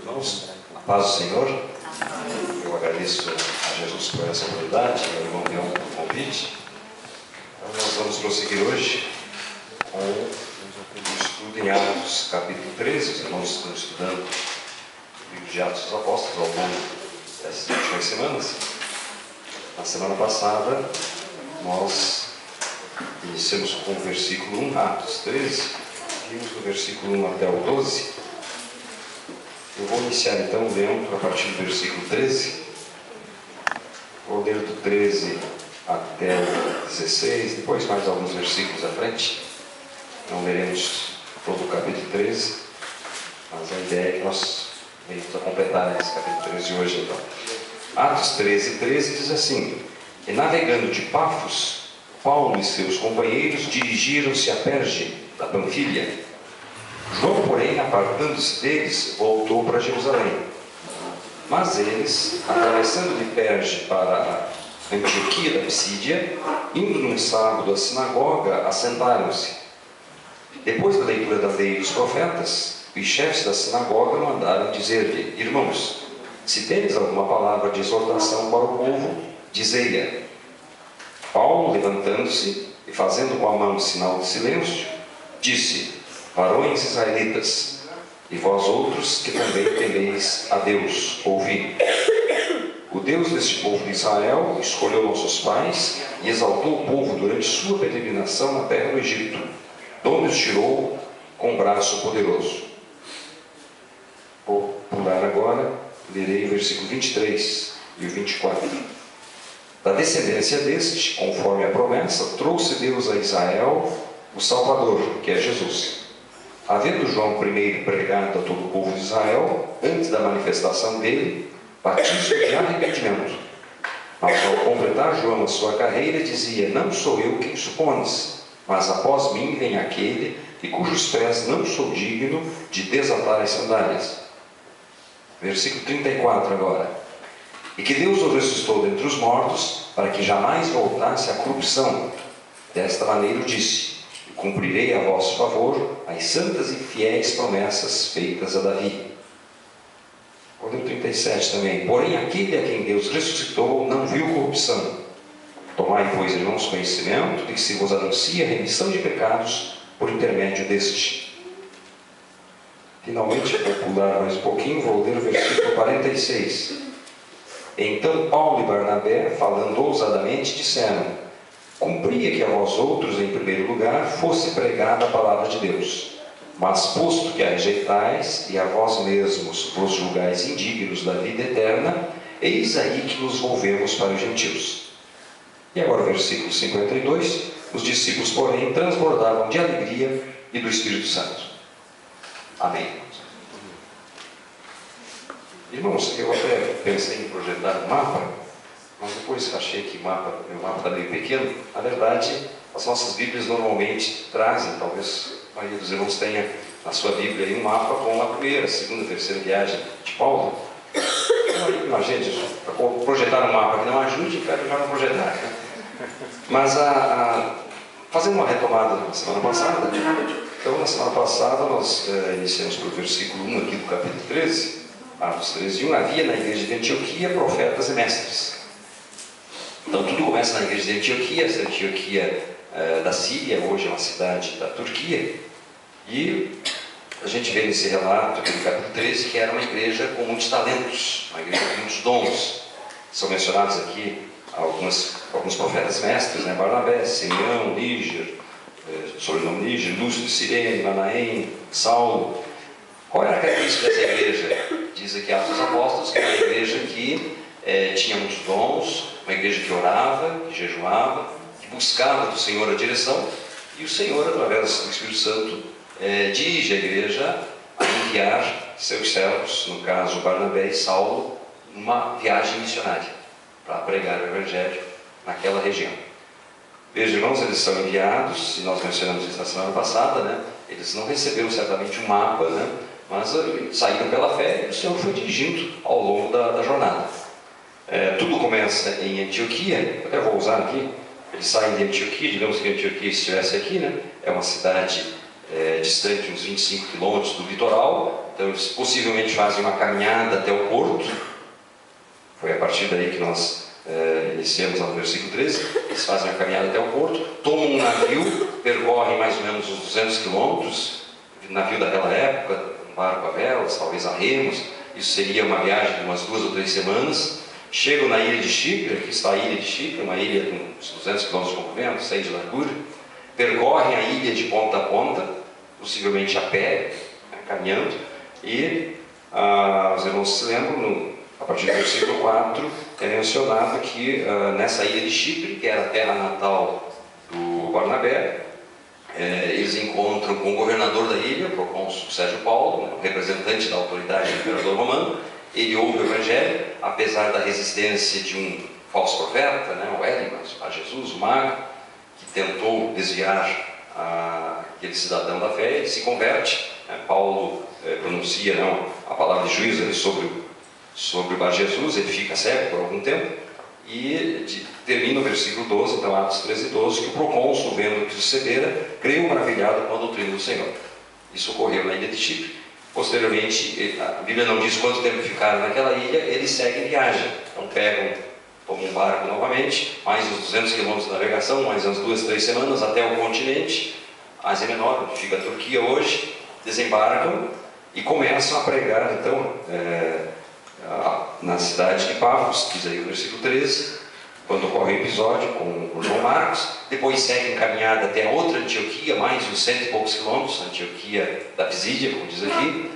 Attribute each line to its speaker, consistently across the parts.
Speaker 1: Irmãos, a paz do Senhor. Eu agradeço a Jesus por essa oportunidade, ao irmão Leão pelo convite. Então, nós vamos prosseguir hoje com o estudo em Atos, capítulo 13. Os irmãos estão estudando o livro de Atos dos Apóstolos ao longo dessas últimas semanas. Na semana passada, nós iniciamos com o versículo 1, Atos 13, vimos do versículo 1 até o 12. Eu vou iniciar então lendo a partir do versículo 13. Vou ler do 13 até o 16, depois mais alguns versículos à frente. Não leremos todo o capítulo 13, mas a ideia é que nós venhamos a completar esse capítulo 13 hoje então. Atos 13 diz assim: E navegando de Pafos, Paulo e seus companheiros dirigiram-se a Perge, da Panfilha. João, porém, apartando-se deles, voltou para Jerusalém. Mas eles, atravessando de Perge para a Antioquia da Psídia, indo num sábado à sinagoga, assentaram-se. Depois da leitura da lei e dos profetas, os chefes da sinagoga mandaram dizer-lhe: Irmãos, se tendes alguma palavra de exortação para o povo, dizei-a. Paulo, levantando-se e fazendo com a mão sinal de silêncio, disse: Varões israelitas, e vós outros que também temeis a Deus, ouvi. O Deus deste povo de Israel escolheu nossos pais e exaltou o povo durante sua peregrinação na terra do Egito, de onde os tirou com braço poderoso. Vou pular agora, lerei o versículo 23 e o 24. Da descendência deste, conforme a promessa, trouxe Deus a Israel o Salvador, que é Jesus. Havendo João primeiro pregado a todo o povo de Israel, antes da manifestação dele, batismo de arrependimento. Mas ao completar João a sua carreira, dizia: Não sou eu quem supones, mas após mim vem aquele de cujos pés não sou digno de desatar as sandálias. Versículo 34 agora. E que Deus o ressuscitou dentre os mortos, para que jamais voltasse à corrupção. Desta maneira o disse: Cumprirei a vosso favor as santas e fiéis promessas feitas a Davi. O 37 também. Porém, aquele a quem Deus ressuscitou não viu corrupção. Tomai, pois, irmãos, conhecimento de que se vos anuncia a remissão de pecados por intermédio deste. Finalmente, vou pular mais um pouquinho, vou ler o versículo 46. Então Paulo e Barnabé, falando ousadamente, disseram: Cumpria que a vós outros, em primeiro lugar, fosse pregada a palavra de Deus. Mas, posto que a rejeitais, e a vós mesmos vos julgais indignos da vida eterna, eis aí que nos volvemos para os gentios. E agora o versículo 52. Os discípulos, porém, transbordavam de alegria e do Espírito Santo. Amém. Irmãos, eu até pensei em projetar um mapa, mas depois achei que o mapa está meio pequeno. Na verdade, as nossas Bíblias normalmente trazem, talvez a maioria dos irmãos tenha na sua Bíblia aí um mapa com a primeira, segunda, terceira viagem de Paulo. Então, gente, para projetar um mapa que não ajude, quero já não projetar. Né? Mas, fazendo uma retomada na semana passada, então na semana passada nós iniciamos pelo versículo 1 aqui do capítulo 13, Atos 13, 1, havia na igreja de Antioquia profetas e mestres. Então tudo começa na igreja de Antioquia. Essa Antioquia da Síria, hoje é uma cidade da Turquia, e a gente vê nesse relato do capítulo 13 que era uma igreja com muitos talentos, uma igreja com muitos dons. São mencionados aqui alguns profetas mestres, né? Barnabé, Simeão, Níger, sobrenome Níger, Lúcio de Cirene, Manaém, Saulo. Qual era a característica dessa igreja? Diz aqui Atos dos Apóstolos que era uma igreja que tinha muitos dons, uma igreja que orava, que jejuava, que buscava do Senhor a direção, e o Senhor, através do Espírito Santo, dirige a igreja a enviar seus servos, no caso Barnabé e Saulo, numa viagem missionária, para pregar o Evangelho naquela região. Veja, irmãos, eles são enviados, e nós mencionamos isso na semana passada, né? Eles não receberam certamente um mapa, né? Mas saíram pela fé e o Senhor foi dirigindo ao longo da jornada. Tudo começa em Antioquia. Eu até vou usar aqui, eles saem de Antioquia, digamos que Antioquia estivesse aqui, né? É uma cidade distante uns 25 quilômetros do litoral. Então eles possivelmente fazem uma caminhada até o porto. Foi a partir daí que nós iniciamos no versículo 13. Eles fazem a caminhada até o porto, tomam um navio, percorrem mais ou menos uns 200 quilômetros, navio daquela época, um barco a velas, talvez a remos. Isso seria uma viagem de umas 2 ou 3 semanas. Chegam na ilha de Chipre. Aqui está a ilha de Chipre, uma ilha com uns 200 quilômetros de comprimento, 6 de largura. Percorrem a ilha de ponta a ponta, possivelmente a pé, caminhando. E os irmãos se lembram, a partir do versículo 4, é mencionado que nessa ilha de Chipre, que era a terra natal do Barnabé, eles encontram com o governador da ilha, o procônsul Sérgio Paulo, né, o representante da autoridade do imperador romano. Ele ouve o Evangelho, apesar da resistência de um falso profeta, né, o Elimas, a Jesus, o mago, que tentou desviar aquele cidadão da fé. Ele se converte. Paulo pronuncia a palavra de juízo ali sobre o Bar Jesus. Ele fica cego por algum tempo e termina o versículo 12, então Atos 13, 12, que o procônsul, vendo o que sucedera, creu maravilhado com a doutrina do Senhor. Isso ocorreu na ilha de Chipre. Posteriormente, a Bíblia não diz quanto tempo ficaram naquela ilha. Eles seguem viagem. Então tomam um barco novamente, mais uns 200 quilômetros de navegação, mais umas 2, 3 semanas até o continente, Ásia Menor, onde fica a Turquia hoje. Desembarcam e começam a pregar, então, na cidade de Pafos, diz aí o versículo 13, quando ocorre o episódio com o João Marcos. Depois seguem caminhada até a outra Antioquia, mais uns 100 e poucos quilômetros, a Antioquia da Pisídia, como diz aqui,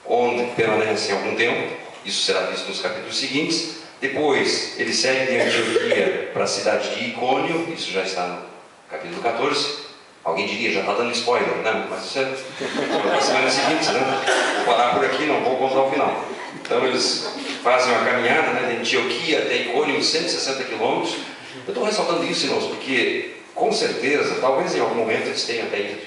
Speaker 1: onde permanecem algum tempo. Isso será visto nos capítulos seguintes. Depois eles seguem de Antioquia para a cidade de Icônio. Isso já está no capítulo 14. Alguém diria, já está dando spoiler, né? Mas isso é para a semana seguinte, né? Vou parar por aqui, não vou contar o final. Então eles fazem uma caminhada, né, de Antioquia até Icônio, uns 160 quilômetros. Eu estou ressaltando isso, irmãos, porque com certeza, talvez em algum momento eles tenham até ido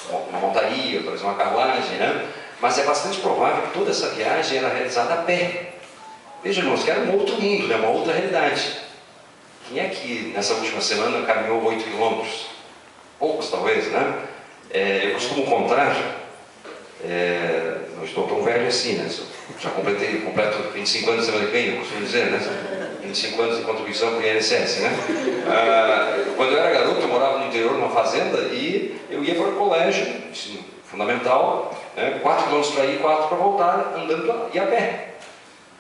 Speaker 1: uma montaria, talvez uma carruagem, né? Mas é bastante provável que toda essa viagem era realizada a pé. Veja, irmãos, que era um outro mundo, né? Uma outra realidade. Quem é que nessa última semana caminhou 8 quilômetros? Poucos, talvez, né? Eu costumo contar, não estou tão velho assim, né? Já completo 25 anos semana que vem, eu costumo dizer, né? 25 anos de contribuição para o INSS, né? Quando eu era garoto, eu morava no interior, numa fazenda, e eu ia para o colégio, ensino fundamental, né? 4 quilômetros para ir, 4 para voltar, andando e a pé.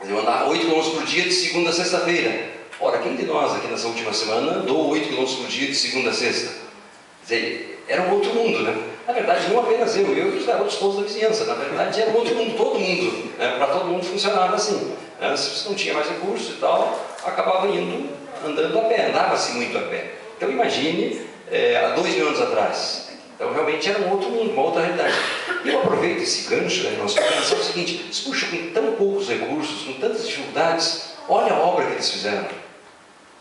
Speaker 1: Eu andava 8 quilômetros por dia de segunda a sexta-feira. Ora, quem de nós aqui nessa última semana andou 8 quilômetros por dia de segunda a sexta? Quer dizer, era um outro mundo, né? Na verdade, não apenas eu e os garotos todos da vizinhança. Na verdade, era um outro mundo, todo mundo. Né? Para todo mundo funcionava assim. Né? Se você não tinha mais recursos e tal, acabava indo, andando a pé. Andava-se muito a pé. Então, imagine, há 2.000 anos atrás. Então, realmente era um outro mundo, uma outra realidade. E eu aproveito esse gancho, né, irmãos, para pensar o seguinte: puxa, com tão poucos recursos, com tantas dificuldades, olha a obra que eles fizeram.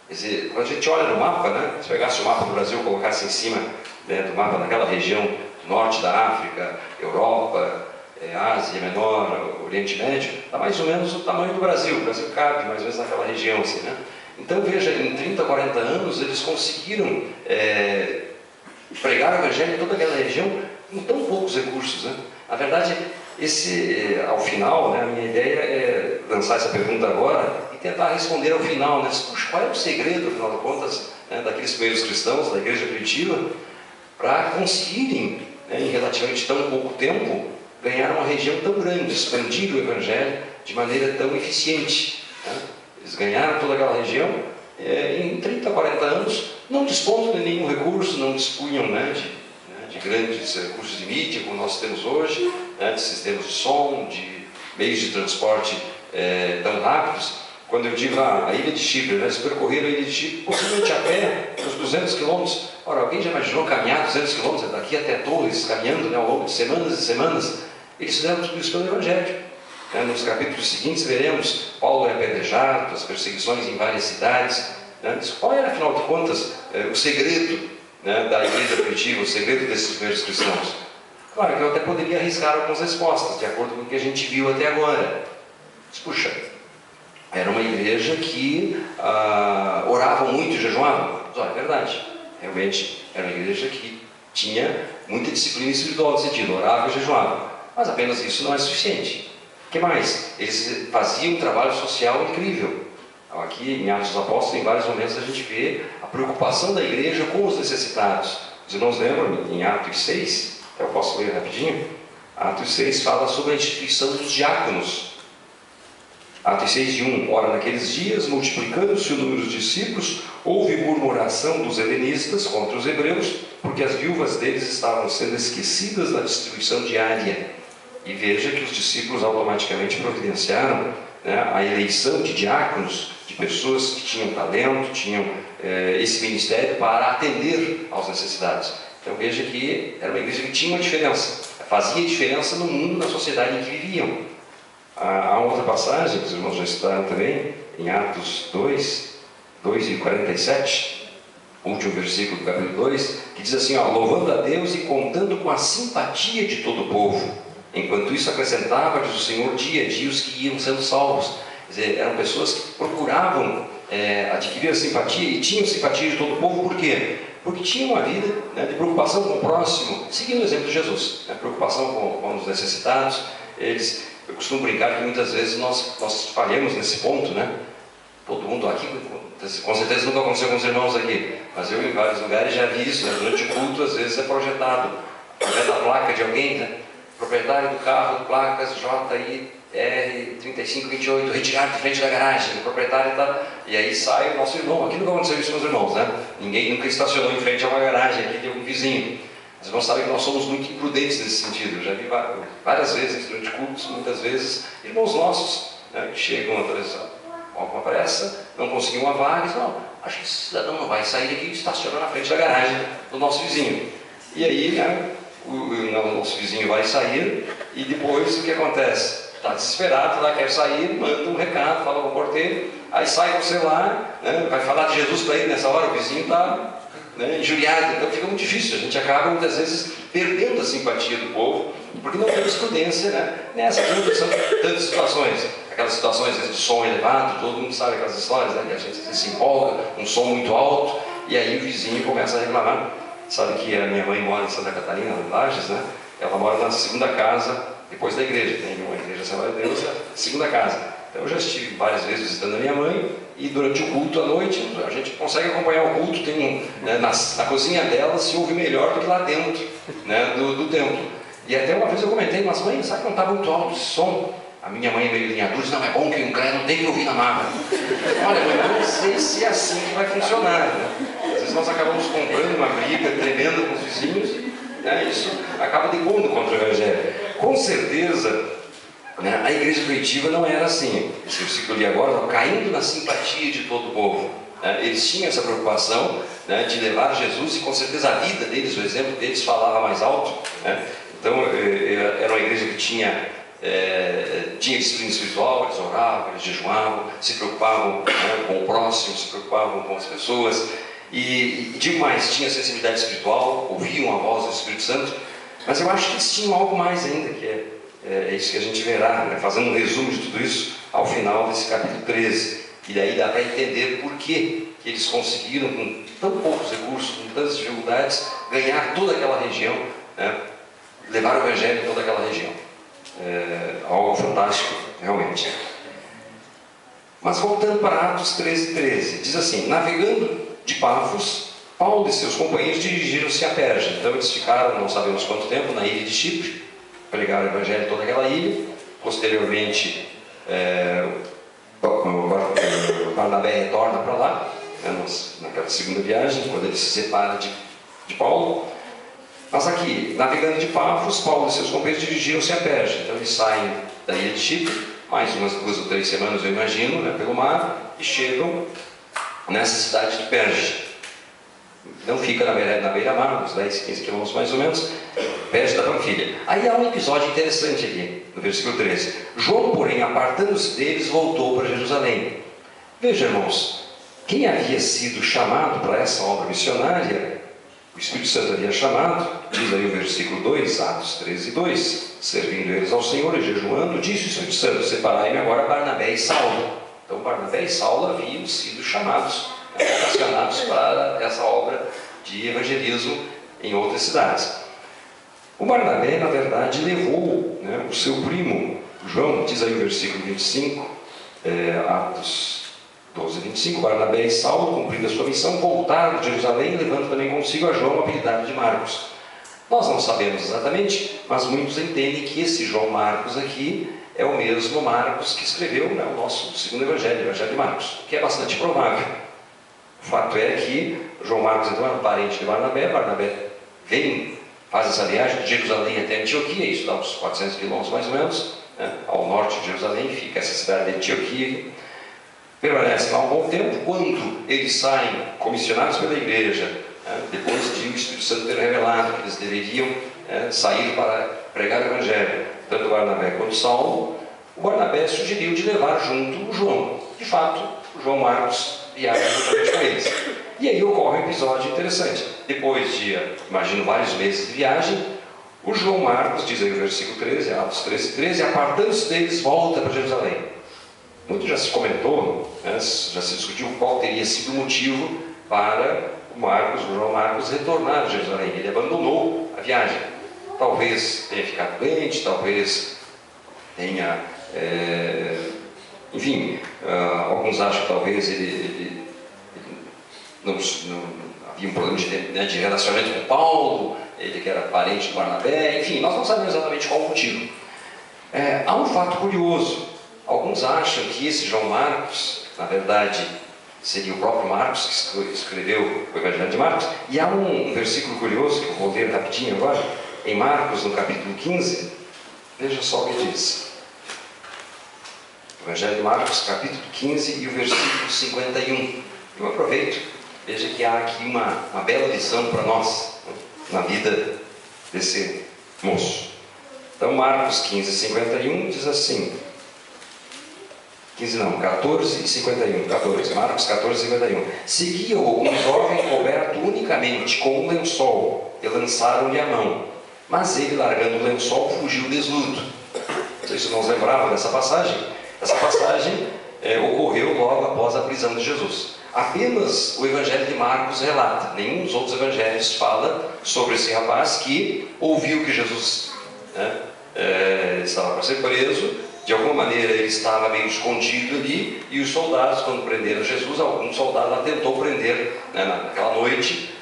Speaker 1: Quer dizer, quando a gente olha no mapa, né, se pegasse o mapa do Brasil e colocasse em cima, né, do mapa daquela região norte da África, Europa, Ásia Menor, Oriente Médio, está mais ou menos o tamanho do Brasil. O Brasil cabe mais ou menos naquela região, assim, né? Então veja, em 30, 40 anos eles conseguiram pregar o Evangelho em toda aquela região com tão poucos recursos, né? Na verdade, ao final, né, a minha ideia é lançar essa pergunta agora e tentar responder ao final, né? Puxa, qual é o segredo, afinal de contas, né, daqueles primeiros cristãos, da igreja primitiva, para conseguirem, né, em relativamente tão pouco tempo, ganhar uma região tão grande, expandir o Evangelho de maneira tão eficiente, né? Eles ganharam toda aquela região em 30, 40 anos, não dispondo de nenhum recurso, não dispunham, né, de grandes recursos de mídia, como nós temos hoje, né, de sistemas de som, de meios de transporte tão rápidos. Quando eu digo a ilha de Chipre, né, eles percorreram a ilha de Chipre, possivelmente a pé, uns 200 quilômetros. Ora, alguém já imaginou caminhar 200 quilômetros daqui até Torres, caminhando, né, ao longo de semanas e semanas? Eles fizeram tudo isso pelo Evangelho. Nos capítulos seguintes veremos Paulo é apedrejado, as perseguições em várias cidades. Né? Qual era, afinal de contas, o segredo, né, da igreja primitiva, o segredo desses primeiros cristãos? Claro que eu até poderia arriscar algumas respostas, de acordo com o que a gente viu até agora. Mas, puxa, era uma igreja que orava muito e jejuava. Mas, olha, é verdade, realmente era uma igreja que tinha Muita disciplina espiritual no sentido, oravam e jejuavam. Mas apenas isso não é suficiente. O que mais? Eles faziam um trabalho social incrível. Então, aqui em Atos dos Apóstolos, em vários momentos a gente vê a preocupação da igreja com os necessitados. Os irmãos lembram em Atos 6, eu posso ler rapidinho? Atos 6 fala sobre a instituição dos diáconos. Atos 6:1. Ora, naqueles dias, multiplicando-se o número dos discípulos, houve murmuração dos helenistas contra os hebreus, porque as viúvas deles estavam sendo esquecidas da distribuição diária. E veja que os discípulos automaticamente providenciaram, né, a eleição de diáconos, de pessoas que tinham talento, tinham esse ministério para atender aos necessitados. Então veja que era uma igreja que tinha uma diferença, fazia diferença no mundo, na sociedade em que viviam. Há outra passagem que os irmãos já citaram também, em Atos 2:47, último versículo do capítulo 2, que diz assim, ó, louvando a Deus e contando com a simpatia de todo o povo. Enquanto isso acrescentava, diz o Senhor, dia a dia os que iam sendo salvos. Quer dizer, eram pessoas que procuravam adquirir a simpatia e tinham simpatia de todo o povo. Por quê? Porque tinham uma vida, né, de preocupação com o próximo, seguindo o exemplo de Jesus, né, preocupação com os necessitados. Eu costumo brincar que muitas vezes nós falhamos nesse ponto, né? Todo mundo aqui, com certeza nunca aconteceu com os irmãos aqui, mas eu em vários lugares já vi isso, né? Durante o culto às vezes é projeta a placa de alguém, né? Proprietário do carro, placas JIR 3528, retirado de frente da garagem, o proprietário está... E aí sai o nosso irmão. Aqui nunca aconteceu isso com os irmãos, né? Ninguém nunca estacionou em frente a uma garagem aqui de algum vizinho. Os irmãos sabem que nós somos muito imprudentes nesse sentido. Eu já vi várias vezes durante cultos, muitas vezes, irmãos nossos, né, que chegam com alguma pressa, não conseguiam uma vaga, e dizem, não, acho que esse cidadão não vai sair daqui e estaciona na frente da garagem do nosso vizinho. E aí, né, o nosso vizinho vai sair e depois o que acontece? Está desesperado, lá quer sair, manda um recado, fala com o porteiro, aí sai com o celular, né, vai falar de Jesus para ele nessa hora, o vizinho está, né, injuriado. Então fica muito difícil, a gente acaba muitas vezes perdendo a simpatia do povo, porque não temos prudência, né, nessas tantas situações. Aquelas situações às vezes de som elevado, todo mundo sabe aquelas histórias, né, que a gente às vezes se empolga, um som muito alto, e aí o vizinho começa a reclamar. Sabe que a minha mãe mora em Santa Catarina, em Lages, né? Ela mora na segunda casa, depois da igreja. Tem uma igreja Assembleia de Deus, a segunda casa. Então eu já estive várias vezes visitando a minha mãe, e durante o culto à noite, a gente consegue acompanhar o culto, tem né, na cozinha dela se ouve melhor do que lá dentro, né, do templo. E até uma vez eu comentei, mas mãe, sabe que não está muito alto esse som? A minha mãe meio linha dura, não, é bom que um crente não tem que ouvir na marra. Olha, mãe, eu não sei se é assim que vai funcionar, né? Às vezes nós acabamos comprando uma briga tremenda com os vizinhos, né? Isso acaba depondo contra o Evangelho. Com certeza, né, a igreja primitiva não era assim. Esse versículo ali agora, caindo na simpatia de todo o povo. Né? Eles tinham essa preocupação, né, de levar Jesus, e com certeza a vida deles, o exemplo deles falava mais alto. Né? Então, era uma igreja que tinha disciplina espiritual, eles oravam, eles jejuavam, se preocupavam, né, com o próximo, se preocupavam com as pessoas, e digo mais, tinha sensibilidade espiritual, ouviam a voz do Espírito Santo, mas eu acho que eles tinham algo mais ainda, que é isso que a gente verá, né, fazendo um resumo de tudo isso ao final desse capítulo 13, e daí dá para entender por que eles conseguiram, com tão poucos recursos, com tantas dificuldades, ganhar toda aquela região, né, levar o Evangelho em toda aquela região. Algo fantástico, realmente. Mas voltando para Atos 13:13, diz assim: navegando de Pafos, Paulo e seus companheiros dirigiram-se a Perge. Então eles ficaram, não sabemos quanto tempo, na ilha de Chipre, pregaram o Evangelho em toda aquela ilha. Posteriormente, Barnabé retorna para lá, né, naquela segunda viagem, quando ele se separa de Paulo. Mas aqui, navegando de Pafos, Paulo e seus companheiros dirigiram-se a Perge. Então eles saem da ilha de Chipre, mais umas 2 ou 3 semanas, eu imagino, né, pelo mar, e chegam nessa cidade de Perge. Não fica na beira-mar, uns 10, 15 quilômetros mais ou menos, Perge da Panfilha. Aí há um episódio interessante aqui, no versículo 13. João, porém, apartando-se deles, voltou para Jerusalém. Veja, irmãos, quem havia sido chamado para essa obra missionária, o Espírito Santo havia chamado, diz aí o versículo 2, Atos 13:2, servindo eles ao Senhor e jejuando, disse o Espírito Santo: separai-me agora Barnabé e Saulo. Então Barnabé e Saulo haviam sido chamados, vocacionados para essa obra de evangelismo em outras cidades. O Barnabé, na verdade, levou, né, o seu primo, João, diz aí o versículo 25, Atos 12, 25, Barnabé e Saulo, cumprindo a sua missão, voltaram de Jerusalém, levando também consigo a João, apelidado de Marcos. Nós não sabemos exatamente, mas muitos entendem que esse João Marcos aqui é o mesmo Marcos que escreveu, né, o nosso segundo evangelho, o Evangelho de Marcos, que é bastante provável. O fato é que João Marcos, então, era um parente de Barnabé. Barnabé faz essa viagem de Jerusalém até Antioquia, isso dá uns 400 quilômetros mais ou menos, né, ao norte de Jerusalém, fica essa cidade de Antioquia. Permanecem lá um bom tempo. Quando eles saem comissionados pela igreja, depois de o Espírito Santo ter revelado que eles deveriam sair para pregar o Evangelho, tanto Barnabé quanto Saulo, o Barnabé sugeriu de levar junto o João. De fato, o João Marcos viaja juntamente com eles. E aí ocorre um episódio interessante. Depois de, imagino, vários meses de viagem, o João Marcos, diz aí o versículo 13, Atos 13, 13, apartando-se deles, volta para Jerusalém. Muito já se comentou, né, já se discutiu qual teria sido o motivo para o João Marcos retornar a Jerusalém. Ele abandonou a viagem. Talvez tenha ficado doente, talvez tenha, enfim, alguns acham que talvez ele não havia um problema de relacionamento com Paulo, ele que era parente de Barnabé, enfim, nós não sabemos exatamente qual o motivo. Há um fato curioso. Alguns acham que esse João Marcos, na verdade, seria o próprio Marcos que escreveu o Evangelho de Marcos. E há um versículo curioso que eu vou ler rapidinho agora, em Marcos, no capítulo 15. Veja só o que diz. Evangelho de Marcos, capítulo 15 e o versículo 51. Eu aproveito, veja que há aqui uma bela lição para nós, né, na vida desse moço. Então, Marcos 15, 51 diz assim... 14 e 51, 14, Marcos 14 e 51. Seguia-o um jovem coberto unicamente com um lençol, e lançaram-lhe a mão. Mas ele, largando o lençol, fugiu desnudo. Não sei se não lembravam dessa passagem. Essa passagem ocorreu logo após a prisão de Jesus. Apenas o Evangelho de Marcos relata. Nenhum dos outros evangelhos fala sobre esse rapaz que ouviu que Jesus estava para ser preso. De alguma maneira ele estava meio escondido ali, e os soldados, quando prenderam Jesus, algum soldado lá tentou prender, né, naquela noite,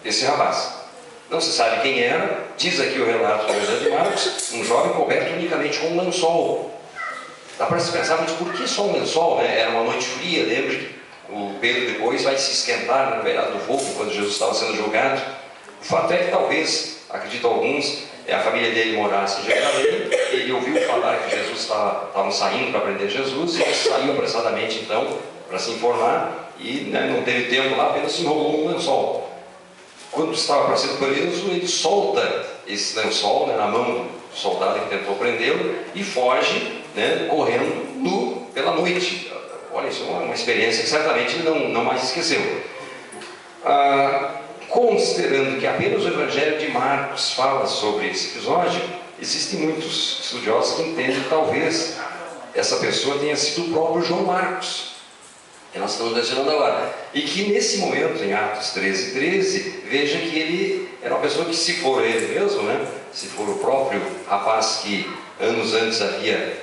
Speaker 1: esse rapaz. Não se sabe quem era. Diz aqui o relato do Evangelho de Marcos, um jovem coberto unicamente com um lençol. Dá para se pensar, mas por que só um lençol? Né? Era uma noite fria, lembra que o Pedro depois vai se esquentar na beirada do fogo quando Jesus estava sendo julgado. O fato é que talvez, acreditam alguns, a família dele morasse em Jerusalém. Ele ouviu falar que Jesus estavam saindo para prender Jesus, e ele saiu apressadamente então para se informar, e não teve tempo lá, apenas se enrolou um lençol. Quando estava para ser preso, ele solta esse lençol, na mão do soldado que tentou prendê-lo, e foge, correndo nu pela noite. Olha, isso é uma experiência que certamente ele não mais esqueceu. Considerando que apenas o Evangelho de Marcos fala sobre esse episódio, existem muitos estudiosos que entendem que talvez essa pessoa tenha sido o próprio João Marcos, que nós estamos mencionando agora. E que nesse momento, em Atos 13, 13, veja que ele era uma pessoa que, se for ele mesmo, se for o próprio rapaz que anos antes havia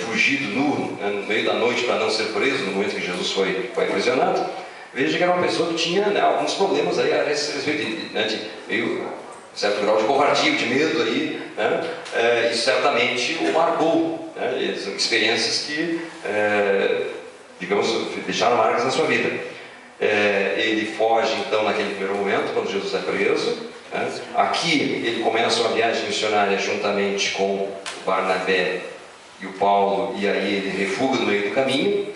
Speaker 1: fugido nu, no meio da noite para não ser preso, no momento que Jesus foi aprisionado, veja que era uma pessoa que tinha alguns problemas aí a respeito de meio certo grau de covardia, de medo aí, e certamente o marcou, são experiências que, digamos, deixaram marcas na sua vida. Ele foge então naquele primeiro momento, quando Jesus é preso. Aqui ele começa uma viagem missionária juntamente com o Barnabé e o Paulo, e aí ele refuga no meio do caminho.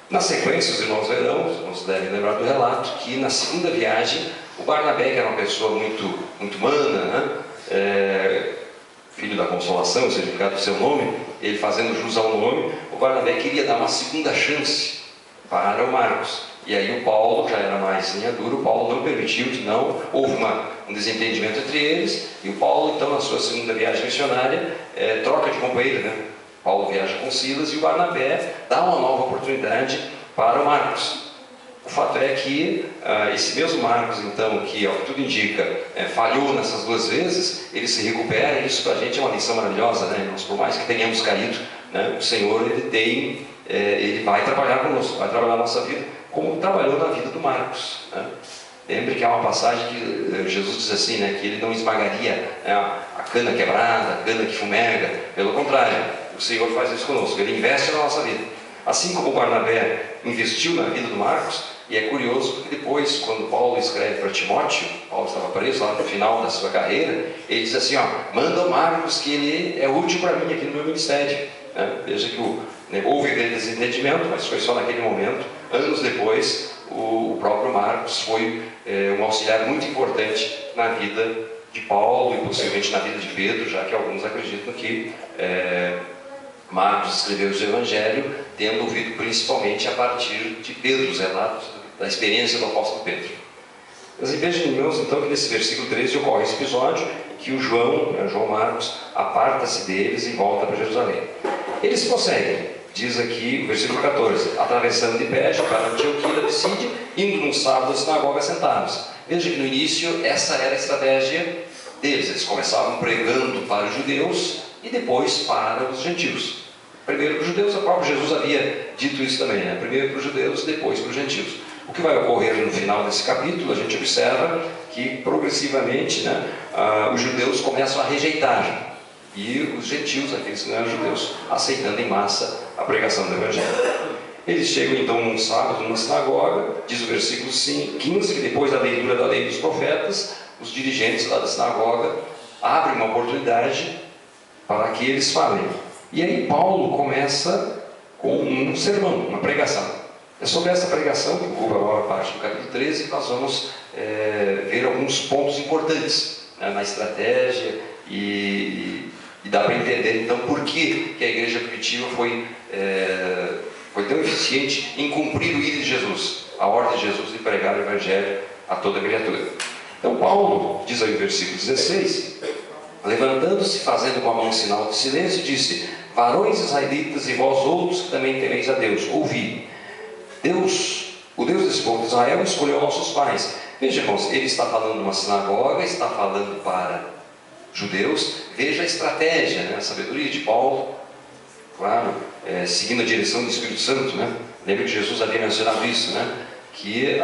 Speaker 1: Na sequência, os irmãos verão, os irmãos devem lembrar do relato, que na segunda viagem, o Barnabé, que era uma pessoa muito humana, filho da consolação, o significado do seu nome, ele fazendo jus ao nome, o Barnabé queria dar uma segunda chance para o Marcos. E aí o Paulo, já era mais linha dura, o Paulo não permitiu, houve um desentendimento entre eles, e o Paulo, então, na sua segunda viagem missionária, troca de companheiro, Paulo viaja com Silas, e o Barnabé dá uma nova oportunidade para o Marcos. O fato é que esse mesmo Marcos, então, que ao que tudo indica, falhou nessas 2 vezes, ele se recupera, e isso para a gente é uma lição maravilhosa, né? Nós, por mais que tenhamos caído, né, o Senhor, ele vai trabalhar conosco, vai trabalhar a nossa vida, como trabalhou na vida do Marcos, né? Lembre que há uma passagem que Jesus diz assim, né, que ele não esmagaria, né, a cana quebrada, a cana que fumega. Pelo contrário, o Senhor faz isso conosco, ele investe na nossa vida. Assim como o Barnabé investiu na vida do Marcos, e é curioso porque depois, quando Paulo escreve para Timóteo, Paulo estava preso lá no final da sua carreira, ele diz assim, manda o Marcos que ele é útil para mim aqui no meu ministério. Veja que houve desentendimento, mas foi só naquele momento. Anos depois, o próprio Marcos foi um auxiliar muito importante na vida de Paulo e possivelmente na vida de Pedro, já que alguns acreditam que Marcos escreveu o Evangelho tendo ouvido principalmente a partir de Pedro, os relatos da experiência do apóstolo Pedro. Mas vejam, irmãos, então, que nesse versículo 13 ocorre esse episódio que o João Marcos, aparta-se deles e volta para Jerusalém. Eles prosseguem, diz aqui o versículo 14, atravessando de Perge para Antioquia da Pisídia, indo num sábado à sinagoga sentados. Veja que no início essa era a estratégia deles. Eles começavam pregando para os judeus e depois para os gentios. Primeiro para os judeus, o próprio Jesus havia dito isso também, né? Primeiro para os judeus, depois para os gentios. O que vai ocorrer no final desse capítulo, a gente observa que progressivamente, né, os judeus começam a rejeitar, e os gentios, aqueles que não eram judeus, aceitando em massa a pregação do Evangelho. Eles chegam então num sábado numa sinagoga, diz o versículo 15, que depois da leitura da lei dos profetas, os dirigentes lá da sinagoga abrem uma oportunidade para que eles falem. E aí Paulo começa com um sermão, uma pregação. É sobre essa pregação, que ocupa a maior parte do capítulo 13, que nós vamos ver alguns pontos importantes, né, na estratégia, e dá para entender então por que a igreja primitiva foi tão eficiente em cumprir o ídolo de Jesus, a ordem de Jesus de pregar o Evangelho a toda criatura. Então Paulo, diz aí o versículo 16, levantando-se, fazendo com a mão um sinal de silêncio, disse: varões israelitas e vós outros que também temeis a Deus, ouvi. O Deus desse povo de Israel escolheu nossos pais. Veja, irmãos, ele está falando numa sinagoga, está falando para judeus. Veja a estratégia, né? A sabedoria de Paulo, claro, seguindo a direção do Espírito Santo, né? Lembra que Jesus havia mencionado isso, né? Que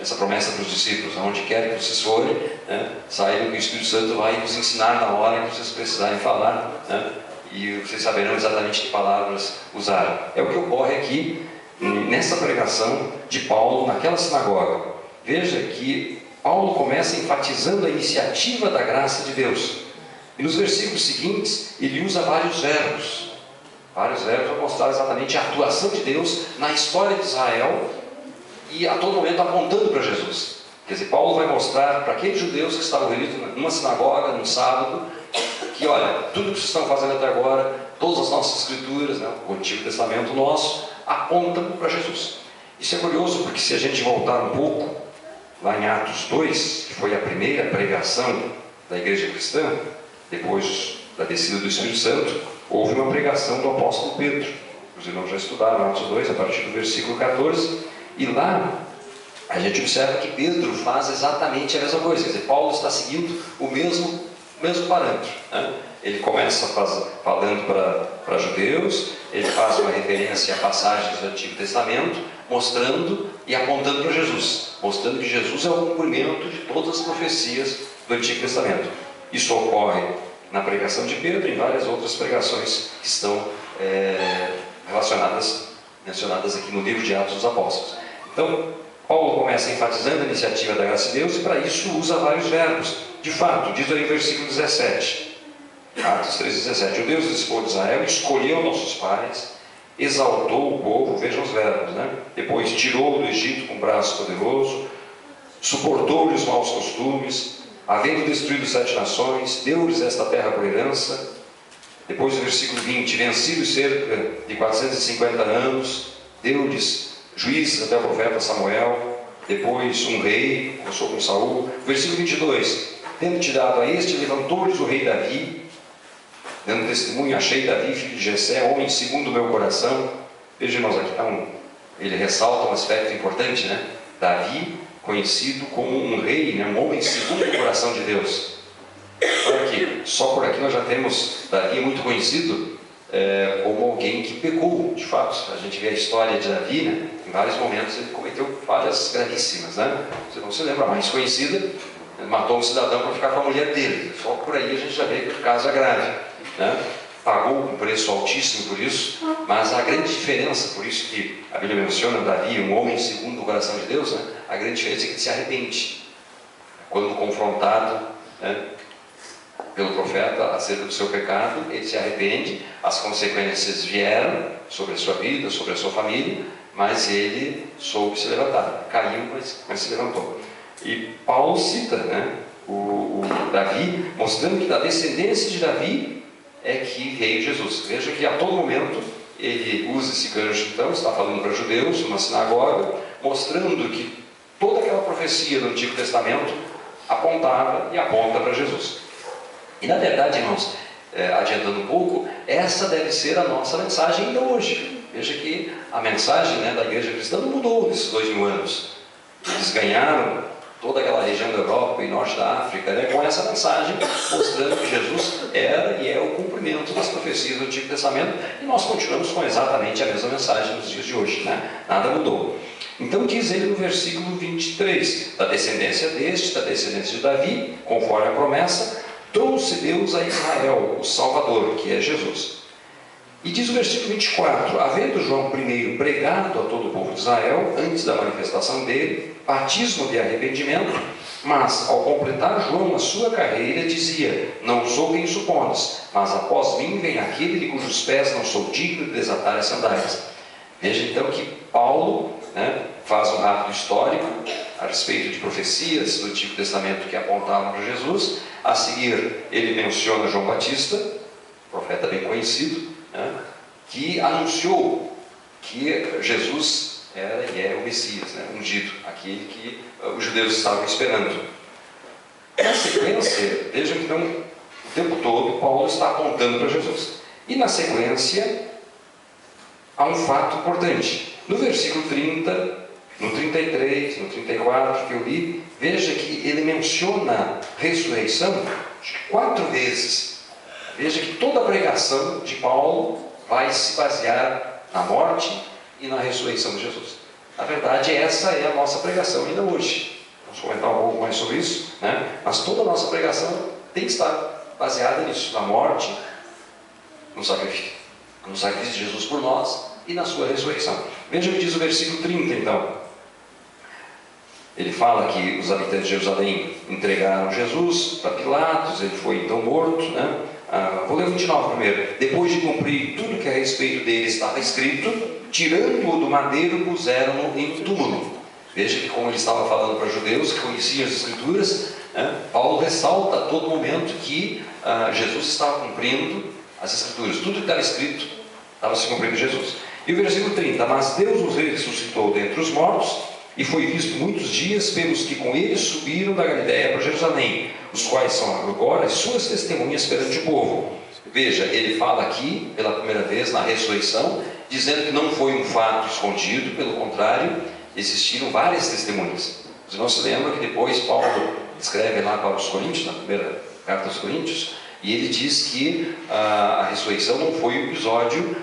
Speaker 1: essa promessa para os discípulos, aonde quer que vocês forem, né, saibam que o Espírito Santo vai vos ensinar na hora que vocês precisarem falar, né? E vocês saberão exatamente que palavras usar. É o que ocorre aqui nessa pregação de Paulo naquela sinagoga. Veja que Paulo começa enfatizando a iniciativa da graça de Deus, e nos versículos seguintes ele usa vários verbos para mostrar exatamente a atuação de Deus na história de Israel, e a todo momento apontando para Jesus. Quer dizer, Paulo vai mostrar para aqueles judeus que estavam reunidos numa sinagoga, num sábado, que olha, tudo que vocês estão fazendo até agora, todas as nossas escrituras, né, o Antigo Testamento nosso, apontam para Jesus. Isso é curioso, porque se a gente voltar um pouco lá em Atos 2, que foi a primeira pregação da igreja cristã, depois da descida do Espírito Santo, houve uma pregação do apóstolo Pedro. Os irmãos já estudaram Atos 2, a partir do versículo 14, e lá a gente observa que Pedro faz exatamente a mesma coisa. Quer dizer, Paulo está seguindo o mesmo parâmetro, né? Ele começa falando para judeus, ele faz uma referência a passagens do Antigo Testamento, mostrando e apontando para Jesus, mostrando que Jesus é o cumprimento de todas as profecias do Antigo Testamento. Isso ocorre na pregação de Pedro e em várias outras pregações que estão mencionadas aqui no livro de Atos dos Apóstolos. Então, Paulo começa enfatizando a iniciativa da graça de Deus, e para isso usa vários verbos. De fato, diz aí o versículo 17, Atos 3,17, o Deus desse povo de Israel escolheu nossos pais, exaltou o povo, vejam os verbos, né? Depois tirou do Egito com braço poderoso, suportou-lhes os maus costumes, havendo destruído 7 nações, deu-lhes esta terra por herança. Depois o versículo 20, vencidos cerca de 450 anos, deu-lhes juízes até o profeta Samuel, depois um rei, começou com Saul. Versículo 22, tendo-te dado a este, levantou-lhes o rei Davi, dando testemunho, achei Davi, filho de Jessé, homem segundo o meu coração. Veja, irmãos, aqui está ele ressalta um aspecto importante, né? Davi, conhecido como um rei, né? Um homem segundo o coração de Deus. Olha aqui, só por aqui nós já temos Davi muito conhecido como alguém que pecou, de fato. A gente vê a história de Davi, né? Em vários momentos ele cometeu falhas gravíssimas, né? Você não se lembra, a mais conhecida, ele matou um cidadão para ficar com a mulher dele. Só por aí a gente já vê que o caso é grave, né? Pagou um preço altíssimo por isso, mas a grande diferença, por isso que a Bíblia menciona Davi, um homem segundo o coração de Deus, né? A grande diferença é que ele se arrepende. Quando confrontado, né, pelo profeta acerca do seu pecado, ele se arrepende, as consequências vieram sobre a sua vida, sobre a sua família, mas ele soube se levantar. Caiu, mas se levantou. E Paulo cita, né, o Davi, mostrando que da descendência de Davi é que veio Jesus. Veja que a todo momento ele usa esse gancho, então, está falando para judeus, numa sinagoga, mostrando que toda aquela profecia do Antigo Testamento apontava e aponta para Jesus. E na verdade, irmãos, adiantando um pouco, essa deve ser a nossa mensagem ainda hoje. Veja que a mensagem, né, da igreja cristã não mudou nesses 2000 anos. Eles ganharam toda aquela região da Europa e norte da África, né, com essa mensagem, mostrando que Jesus era e é o cumprimento das profecias do Antigo Testamento, e nós continuamos com exatamente a mesma mensagem nos dias de hoje, né? Nada mudou. Então diz ele no versículo 23, da descendência de Davi, conforme a promessa, trouxe Deus a Israel o Salvador, que é Jesus. E diz o versículo 24, havendo João primeiro pregado a todo o povo de Israel, antes da manifestação dele, batismo de arrependimento, mas ao completar João a sua carreira, dizia, não sou quem supones, mas após mim vem aquele de cujos pés não sou digno de desatar as sandálias. Veja então que Paulo, né, faz um rápido histórico a respeito de profecias do Antigo Testamento que apontavam para Jesus. A seguir ele menciona João Batista, profeta bem conhecido, né, que anunciou que Jesus era e é o Messias, né, ungido, aquele que os judeus estavam esperando. Na sequência, vejam que então, o tempo todo Paulo está apontando para Jesus. E na sequência há um fato importante. No versículo 30, no 33, no 34 que eu li, veja que ele menciona ressurreição 4 vezes. Veja que toda a pregação de Paulo vai se basear na morte e na ressurreição de Jesus. Na verdade, essa é a nossa pregação ainda hoje. Vamos comentar um pouco mais sobre isso, né? Mas toda a nossa pregação tem que estar baseada nisso, na morte, no sacrifício de Jesus por nós e na sua ressurreição. Veja o que diz o versículo 30, então. Ele fala que os habitantes de Jerusalém entregaram Jesus para Pilatos, ele foi então morto, né? Vou ler o 29 primeiro. Depois de cumprir tudo que a respeito dele estava escrito, tirando-o do madeiro, puseram-no em túmulo. Veja que como ele estava falando para judeus que conheciam as Escrituras, né? Paulo ressalta a todo momento que Jesus estava cumprindo as Escrituras. Tudo que estava escrito estava se cumprindo em Jesus. E o versículo 30, mas Deus os ressuscitou dentre os mortos, e foi visto muitos dias pelos que com ele subiram da Galiléia para Jerusalém, os quais são agora as suas testemunhas perante o povo. Veja, ele fala aqui, pela primeira vez, na ressurreição, dizendo que não foi um fato escondido, pelo contrário, existiram várias testemunhas. Os irmãos se lembram que depois Paulo escreve lá para os Coríntios, na primeira carta aos Coríntios, e ele diz que a ressurreição não foi um episódio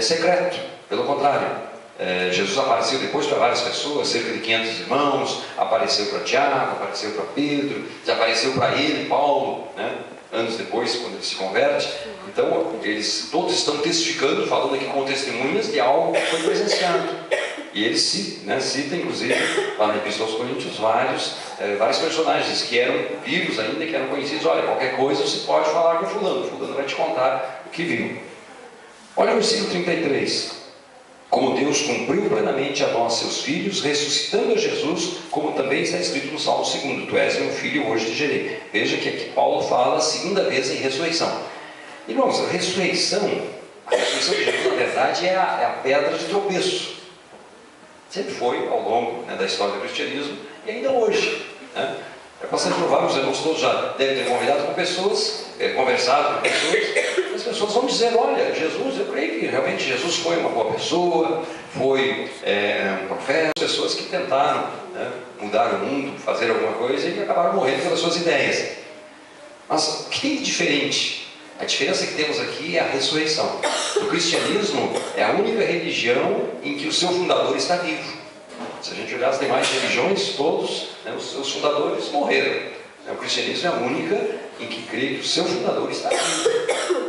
Speaker 1: secreto, pelo contrário. Jesus apareceu depois para várias pessoas, cerca de 500 irmãos, apareceu para Tiago, apareceu para Pedro, apareceu para ele, Paulo, né? Anos depois, quando ele se converte. Então, eles todos estão testificando, falando aqui com testemunhas de algo que foi presenciado. E ele cita, inclusive, lá na Epístola aos Coríntios, vários personagens que eram vivos ainda, que eram conhecidos. Olha, qualquer coisa você pode falar com fulano vai te contar o que viu. Olha o versículo 33. Como Deus cumpriu plenamente a nós, seus filhos, ressuscitando a Jesus, como também está escrito no Salmo 2, tu és meu filho, hoje te gerei. Veja que aqui Paulo fala a segunda vez em ressurreição. Irmãos, a ressurreição de Jesus, na verdade, é a pedra de tropeço. Sempre foi ao longo, né, da história do cristianismo, e ainda hoje, né? É bastante provável, os irmãos todos já devem ter conversado com pessoas,
Speaker 2: pessoas vão dizer, olha, Jesus, eu creio que realmente Jesus foi uma boa pessoa, foi um profeta, pessoas que tentaram, né, mudar o mundo, fazer alguma coisa e acabaram morrendo pelas suas ideias. Mas o que tem de diferente? A diferença que temos aqui é a ressurreição. O cristianismo é a única religião em que o seu fundador está vivo. Se a gente olhar as demais religiões, todos, né, os seus fundadores morreram. O cristianismo é a única em que crê que o seu fundador está vivo.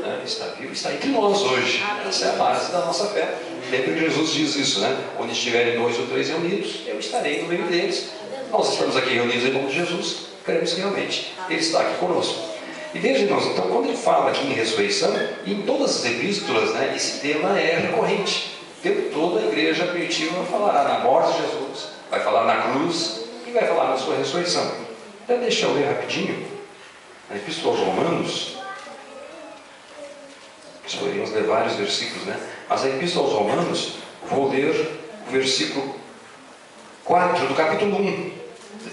Speaker 2: Né? Está vivo, está entre nós hoje. Essa é a base da nossa fé. Lembra que Jesus diz isso, né? Onde estiverem 2 ou 3 reunidos, eu estarei no meio deles. Nós estamos aqui reunidos em nome de Jesus, cremos que realmente Ele está aqui conosco. E veja, irmãos, então quando ele fala aqui em ressurreição, e em todas as epístolas, né, esse tema é recorrente. O tempo todo a igreja primitiva falará na morte de Jesus, vai falar na cruz e vai falar na sua ressurreição. Então deixa eu ler rapidinho a Epístola aos Romanos. Nós poderíamos ler vários versículos, né? Mas a Epístola aos Romanos, vou ler o versículo 4 do capítulo 1.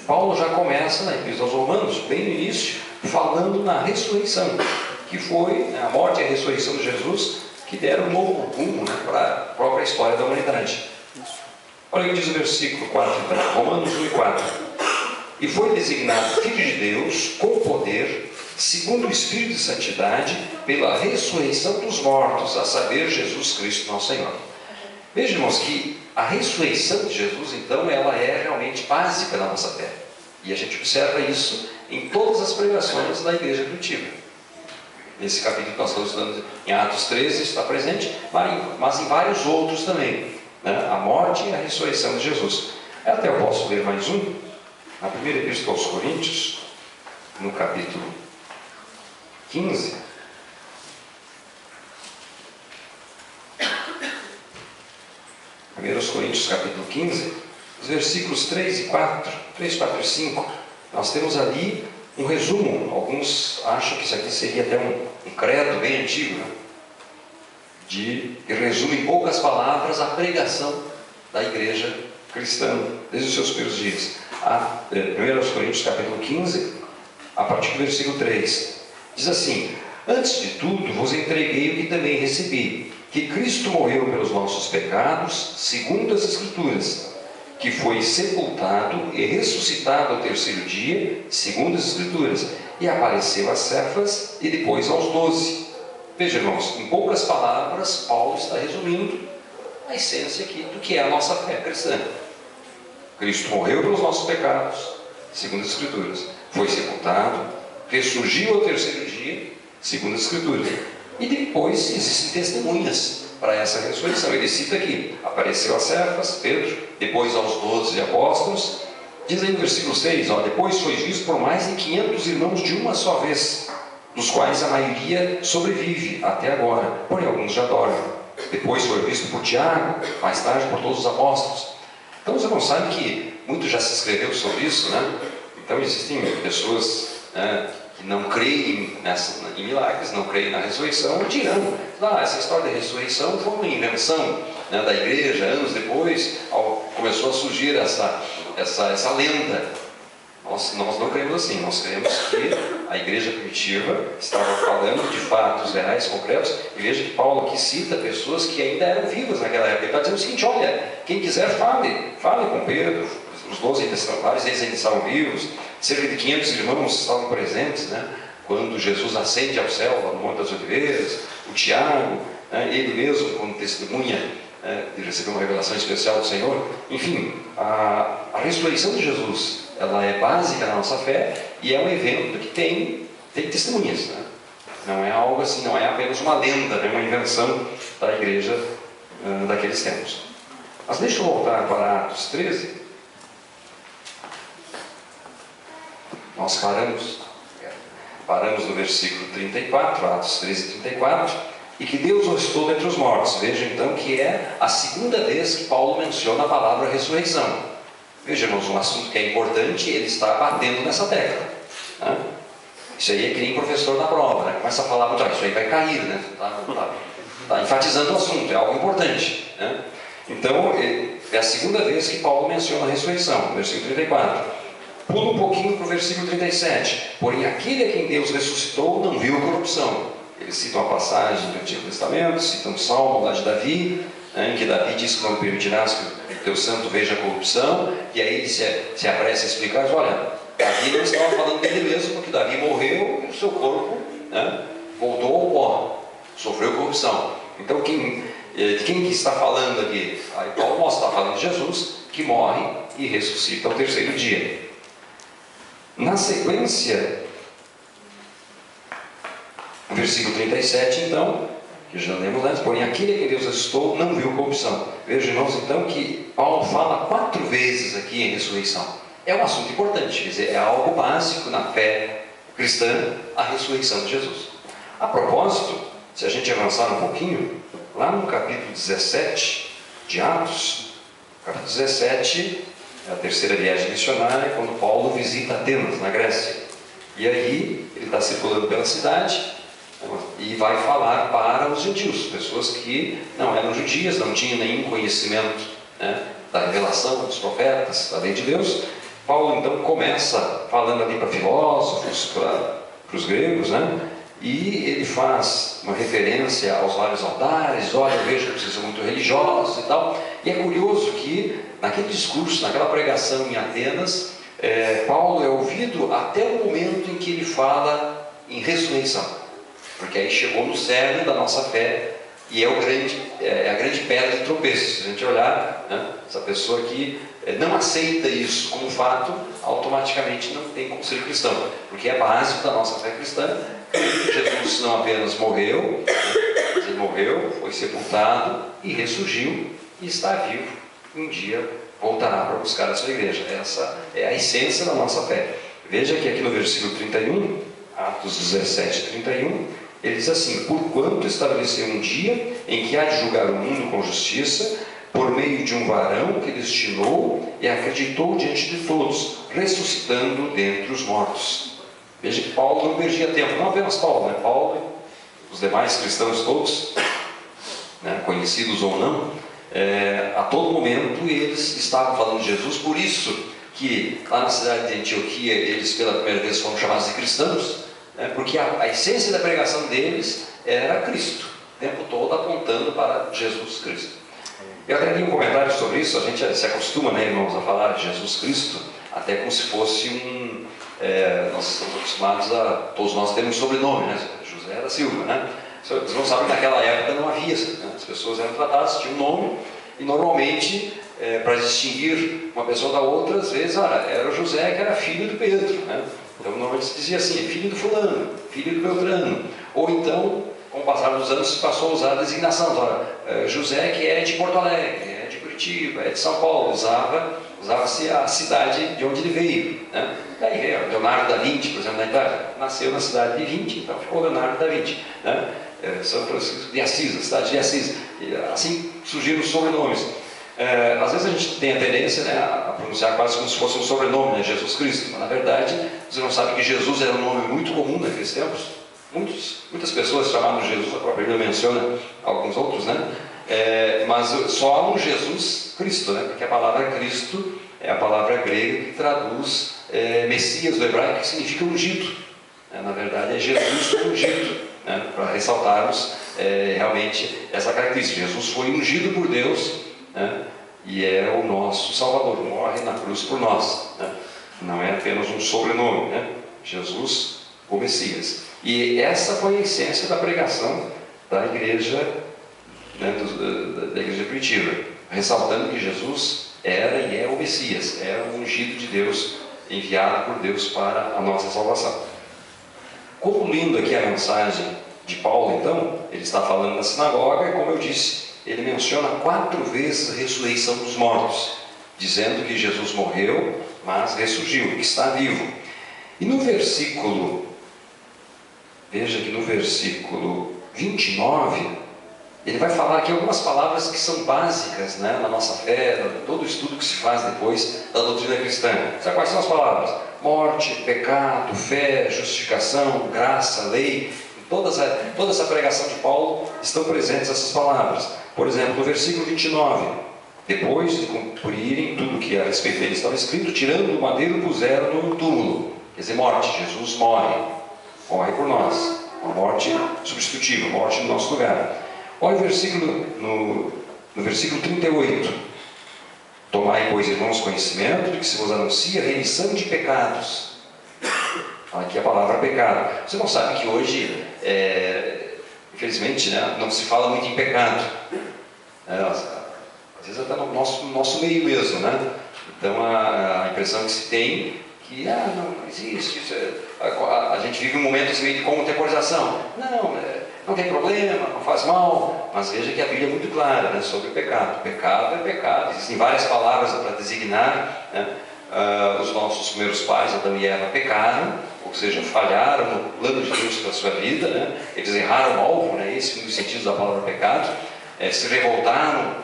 Speaker 2: Paulo já começa na Epístola aos Romanos, bem no início, falando na ressurreição, que foi a morte e a ressurreição de Jesus que deram um novo rumo, né, para a própria história da humanidade. Olha o que diz o versículo 4, então, Romanos 1 e 4. E foi designado Filho de Deus com poder, segundo o Espírito de Santidade, pela ressurreição dos mortos, a saber, Jesus Cristo nosso Senhor. Veja, irmãos, que a ressurreição de Jesus, então, ela é realmente básica da nossa fé. E a gente observa isso em todas as pregações da igreja primitiva. Nesse capítulo que nós estamos estudando em Atos 13 está presente, mas em vários outros também, né? A morte e a ressurreição de Jesus. Até eu posso ler mais um, na primeira epístola aos Coríntios, no capítulo 15. Primeiro Coríntios, capítulo 15, os versículos 3 e 4, 3, 4 e 5, nós temos ali um resumo. Alguns acham que isso aqui seria até um credo bem antigo, né? Que resume em poucas palavras a pregação da igreja cristã desde os seus primeiros dias. 1 Coríntios capítulo 15, a partir do versículo 3, diz assim: antes de tudo vos entreguei o que também recebi, que Cristo morreu pelos nossos pecados, segundo as Escrituras, que foi sepultado e ressuscitado ao terceiro dia, segundo as Escrituras, e apareceu a Cefas e depois aos 12. Veja, irmãos, em poucas palavras, Paulo está resumindo a essência aqui do que é a nossa fé cristã. Cristo morreu pelos nossos pecados, segundo as Escrituras, foi sepultado, ressurgiu ao terceiro dia, segundo as Escrituras, e depois existem testemunhas para essa ressurreição. Ele cita aqui: apareceu a Cefas, Pedro, depois aos 12 apóstolos. Diz aí no versículo 6, depois foi visto por mais de 500 irmãos de uma só vez, dos quais a maioria sobrevive até agora, porém alguns já dormem. Depois foi visto por Tiago, mais tarde por todos os apóstolos. Então os irmãos sabem que muito já se escreveu sobre isso, né? Então existem pessoas, né, que não creem em milagres, não creem na ressurreição, dirão: essa história da ressurreição foi uma invenção, né, da igreja. Anos depois começou a surgir essa lenda. Nós não cremos assim. Nós cremos que a igreja primitiva estava falando de fatos reais, concretos. E veja que Paulo aqui cita pessoas que ainda eram vivas naquela época. Ele está dizendo o seguinte: olha, quem quiser fale com Pedro. Os 12 vários deles ainda estavam vivos. Cerca de 500 irmãos estavam presentes, né, quando Jesus ascende ao céu, lá no Monte das Oliveiras. O Tiago, né, ele mesmo, como testemunha, de receber uma revelação especial do Senhor. Enfim, a ressurreição de Jesus, ela é básica na nossa fé e é um evento que tem testemunhas, né? Não é algo assim, não é apenas uma lenda, né, uma invenção da igreja daqueles tempos. Mas deixa eu voltar para Atos 13. Nós paramos no versículo 34, Atos 13, 34, e que Deus o ressuscitou dentre os mortos. Veja então que é a segunda vez que Paulo menciona a palavra ressurreição. Veja, irmãos, um assunto que é importante, ele está batendo nessa tecla, né? Isso aí é que nem professor na prova, né? Começa a falar muito, isso aí vai cair, né? Está enfatizando o assunto, é algo importante, né? Então, é a segunda vez que Paulo menciona a ressurreição, versículo 34. Pula um pouquinho para o versículo 37. Porém, aquele a quem Deus ressuscitou não viu a corrupção. Eles citam a passagem do Antigo Testamento, citam um salmo lá de Davi, em que Davi diz que não permitirás que o teu santo veja a corrupção, e aí ele se apressa a explicar, olha, Davi não estava falando dele mesmo, porque Davi morreu e o seu corpo, né, voltou ao pó, sofreu corrupção. Então de quem que está falando aqui? Aí Paulo mostra, está falando de Jesus, que morre e ressuscita ao terceiro dia. Na sequência, no versículo 37, então, que já lemos antes, porém aquele a quem Deus ressuscitou não viu corrupção. Vejam, irmãos, então, que Paulo fala 4 vezes aqui em ressurreição. É um assunto importante, quer dizer, é algo básico na fé cristã, a ressurreição de Jesus. A propósito, se a gente avançar um pouquinho, lá no capítulo 17 de Atos, capítulo 17, é a terceira viagem missionária, quando Paulo visita Atenas, na Grécia. E aí, ele está circulando pela cidade, e vai falar para os gentios, pessoas que não eram judias, não tinham nenhum conhecimento, né, da revelação dos profetas, da lei de Deus. Paulo então começa falando ali para filósofos, para os gregos, né, e ele faz uma referência aos vários altares. Olha, eu vejo que vocês são muito religiosos e tal. E é curioso que naquele discurso, naquela pregação em Atenas, Paulo é ouvido até o momento em que ele fala em ressurreição. Porque aí chegou no cerne da nossa fé e é a grande pedra de tropeço. Se a gente olhar, né, essa pessoa que não aceita isso como fato, automaticamente não tem como ser cristão, porque é básico da nossa fé cristã. Jesus não apenas morreu, mas ele morreu, foi sepultado e ressurgiu e está vivo. Um dia voltará para buscar a sua igreja. Essa é a essência da nossa fé. Veja que aqui no versículo 31, Atos 17, 31, ele diz assim: porquanto estabeleceu um dia em que há de julgar o mundo com justiça, por meio de um varão que destinou e acreditou diante de todos, ressuscitando dentre os mortos. Veja que Paulo não perdia tempo, não apenas Paulo, né? Paulo, os demais cristãos todos, né, conhecidos ou não, a todo momento eles estavam falando de Jesus. Por isso que lá na cidade de Antioquia eles pela primeira vez foram chamados de cristãos, porque a essência da pregação deles era Cristo, o tempo todo apontando para Jesus Cristo. Eu até li um comentário sobre isso. A gente se acostuma, né, irmãos, a falar de Jesus Cristo até como se fosse nós estamos acostumados a, todos nós temos um sobrenome, né? José da Silva, né? Vocês não sabem que naquela época não havia, né? As pessoas eram tratadas, tinham um nome, e normalmente, para distinguir uma pessoa da outra, às vezes, era o José que era filho do Pedro, né? Então normalmente se dizia assim, filho do fulano, filho do Beltrano. Ou então, com o passar dos anos, se passou a usar a designação. José que é de Porto Alegre, é de Curitiba, é de São Paulo, usava-se a cidade de onde ele veio, né? Daí Leonardo da Vinci, por exemplo, na Itália, nasceu na cidade de Vinci, então ficou Leonardo da Vinci, né? São Francisco de Assis, a cidade de Assis. E assim surgiram os sobrenomes. Às vezes a gente tem a tendência, né, a pronunciar quase como se fosse um sobrenome, né, Jesus Cristo, mas na verdade você não sabe que Jesus era um nome muito comum naqueles tempos. Muitas pessoas chamavam Jesus, a própria Bíblia menciona alguns outros, né? Mas só há um Jesus Cristo, né? Porque a palavra Cristo é a palavra grega que traduz Messias do hebraico, que significa ungido. Na verdade é Jesus ungido, né? Para ressaltarmos realmente essa característica. Jesus foi ungido por Deus, né? E é o nosso Salvador, morre na cruz por nós, né? Não é apenas um sobrenome, né? Jesus, o Messias. E essa foi a essência da pregação da igreja, né, da igreja primitiva, ressaltando que Jesus era e é o Messias, era o ungido de Deus, enviado por Deus para a nossa salvação. Concluindo aqui a mensagem de Paulo, então, ele está falando na sinagoga e, como eu disse, ele menciona 4 vezes a ressurreição dos mortos, dizendo que Jesus morreu, mas ressurgiu, que está vivo. E no versículo, veja que no versículo 29, ele vai falar aqui algumas palavras que são básicas, né, na nossa fé, todo o estudo que se faz depois da doutrina cristã. Sabe quais são as palavras? Morte, pecado, fé, justificação, graça, lei. Toda essa pregação de Paulo estão presentes essas palavras. Por exemplo, no versículo 29, depois de cumprirem tudo que a respeito dele estava escrito, tirando o madeiro, puseram no túmulo. Quer dizer, morte. Jesus morre por nós. uma morte substitutiva, morte no nosso lugar. Olha o versículo, no versículo 38. Tomai, pois, irmãos, conhecimento de que se vos anuncia a remissão de pecados. Aqui a palavra pecado. Você não sabe que hoje, infelizmente, né, não se fala muito em pecado. Às vezes até no nosso meio mesmo, né? Então a impressão que se tem que não existe isso. A gente vive um momento assim, meio de contemporização. Não tem problema, não faz mal. Mas veja que a Bíblia é muito clara, né, sobre o pecado. Pecado é pecado. Existem várias palavras para designar, né? Os nossos primeiros pais, Adão e Eva, pecaram, ou seja, falharam no plano de Deus para a sua vida, né? Eles erraram o alvo, né? Esse é um dos sentidos da palavra pecado. Se revoltaram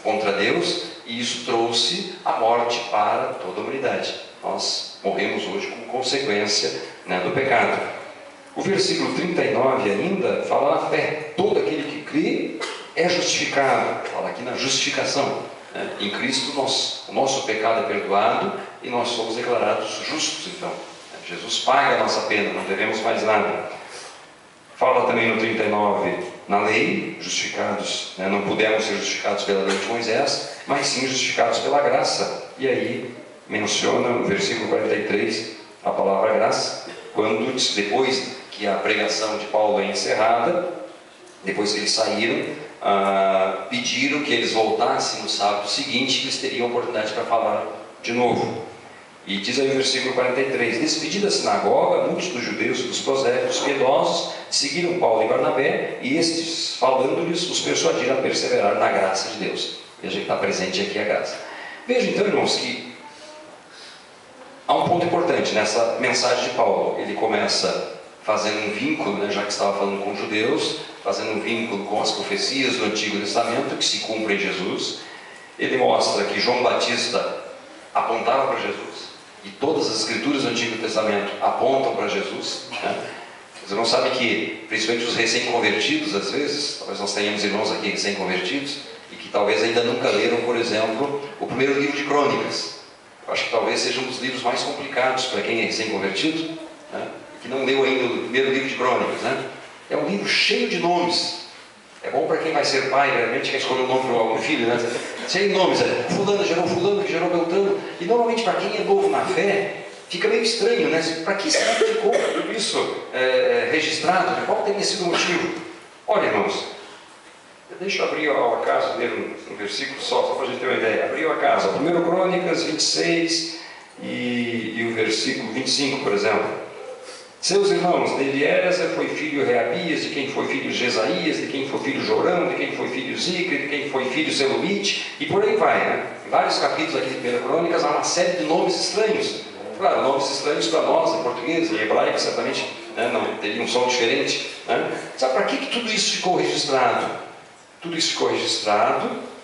Speaker 2: contra Deus, e isso trouxe a morte para toda a humanidade. Nós morremos hoje como consequência, né, do pecado. O versículo 39 ainda fala na fé. Todo aquele que crê é justificado. Fala aqui na justificação, né? Em Cristo o nosso pecado é perdoado e nós somos declarados justos. Então, Jesus paga a nossa pena, não devemos mais nada. Fala também no 39, na lei, justificados, né? Não pudemos ser justificados pela lei de Moisés, mas sim justificados pela graça. E aí menciona no versículo 43 a palavra graça, quando depois que a pregação de Paulo é encerrada, depois que eles saíram, pediram que eles voltassem no sábado seguinte, que eles teriam oportunidade para falar de novo. E diz aí o versículo 43: despedida a sinagoga, muitos dos judeus e dos prosélitos piedosos seguiram Paulo e Barnabé, e estes, falando-lhes, os persuadiram a perseverar na graça de Deus. Veja que está presente aqui a graça. Veja então, irmãos, que há um ponto importante nessa mensagem de Paulo. Ele começa fazendo um vínculo, né, já que estava falando com judeus, fazendo um vínculo com as profecias do Antigo Testamento que se cumprem em Jesus. Ele mostra que João Batista apontava para Jesus, e todas as escrituras do Antigo Testamento apontam para Jesus, né? Você não sabe que, principalmente os recém-convertidos, às vezes, talvez nós tenhamos irmãos aqui recém-convertidos, e que talvez ainda nunca leram, por exemplo, o primeiro livro de Crônicas. Eu acho que talvez seja um dos livros mais complicados para quem é recém-convertido, né? Que não leu ainda o primeiro livro de Crônicas, né? É um livro cheio de nomes. É bom para quem vai ser pai, realmente quer escolher um nome para algum filho, né? Cheio de nomes, fulano, que gerou Beltrano. E normalmente para quem é novo na fé, fica meio estranho, né? Para que será que ficou tudo isso registrado? Qual teria sido o motivo? Olha, irmãos, deixa eu abrir ao acaso, ler um versículo só para a gente ter uma ideia. Abriu a casa, 1 Crônicas 26 e o versículo 25, por exemplo. Seus irmãos, de Eliezer foi filho Reabias, de quem foi filho Jesaías, de quem foi filho Jorão, de quem foi filho Zicre, de quem foi filho Selomite, e por aí vai, né? Em vários capítulos aqui de 1 Crônicas há uma série de nomes estranhos. Claro, nomes estranhos para nós, em português, em hebraico, certamente, né, não teria um som diferente, né? Sabe para que tudo isso ficou registrado? Tudo isso ficou registrado,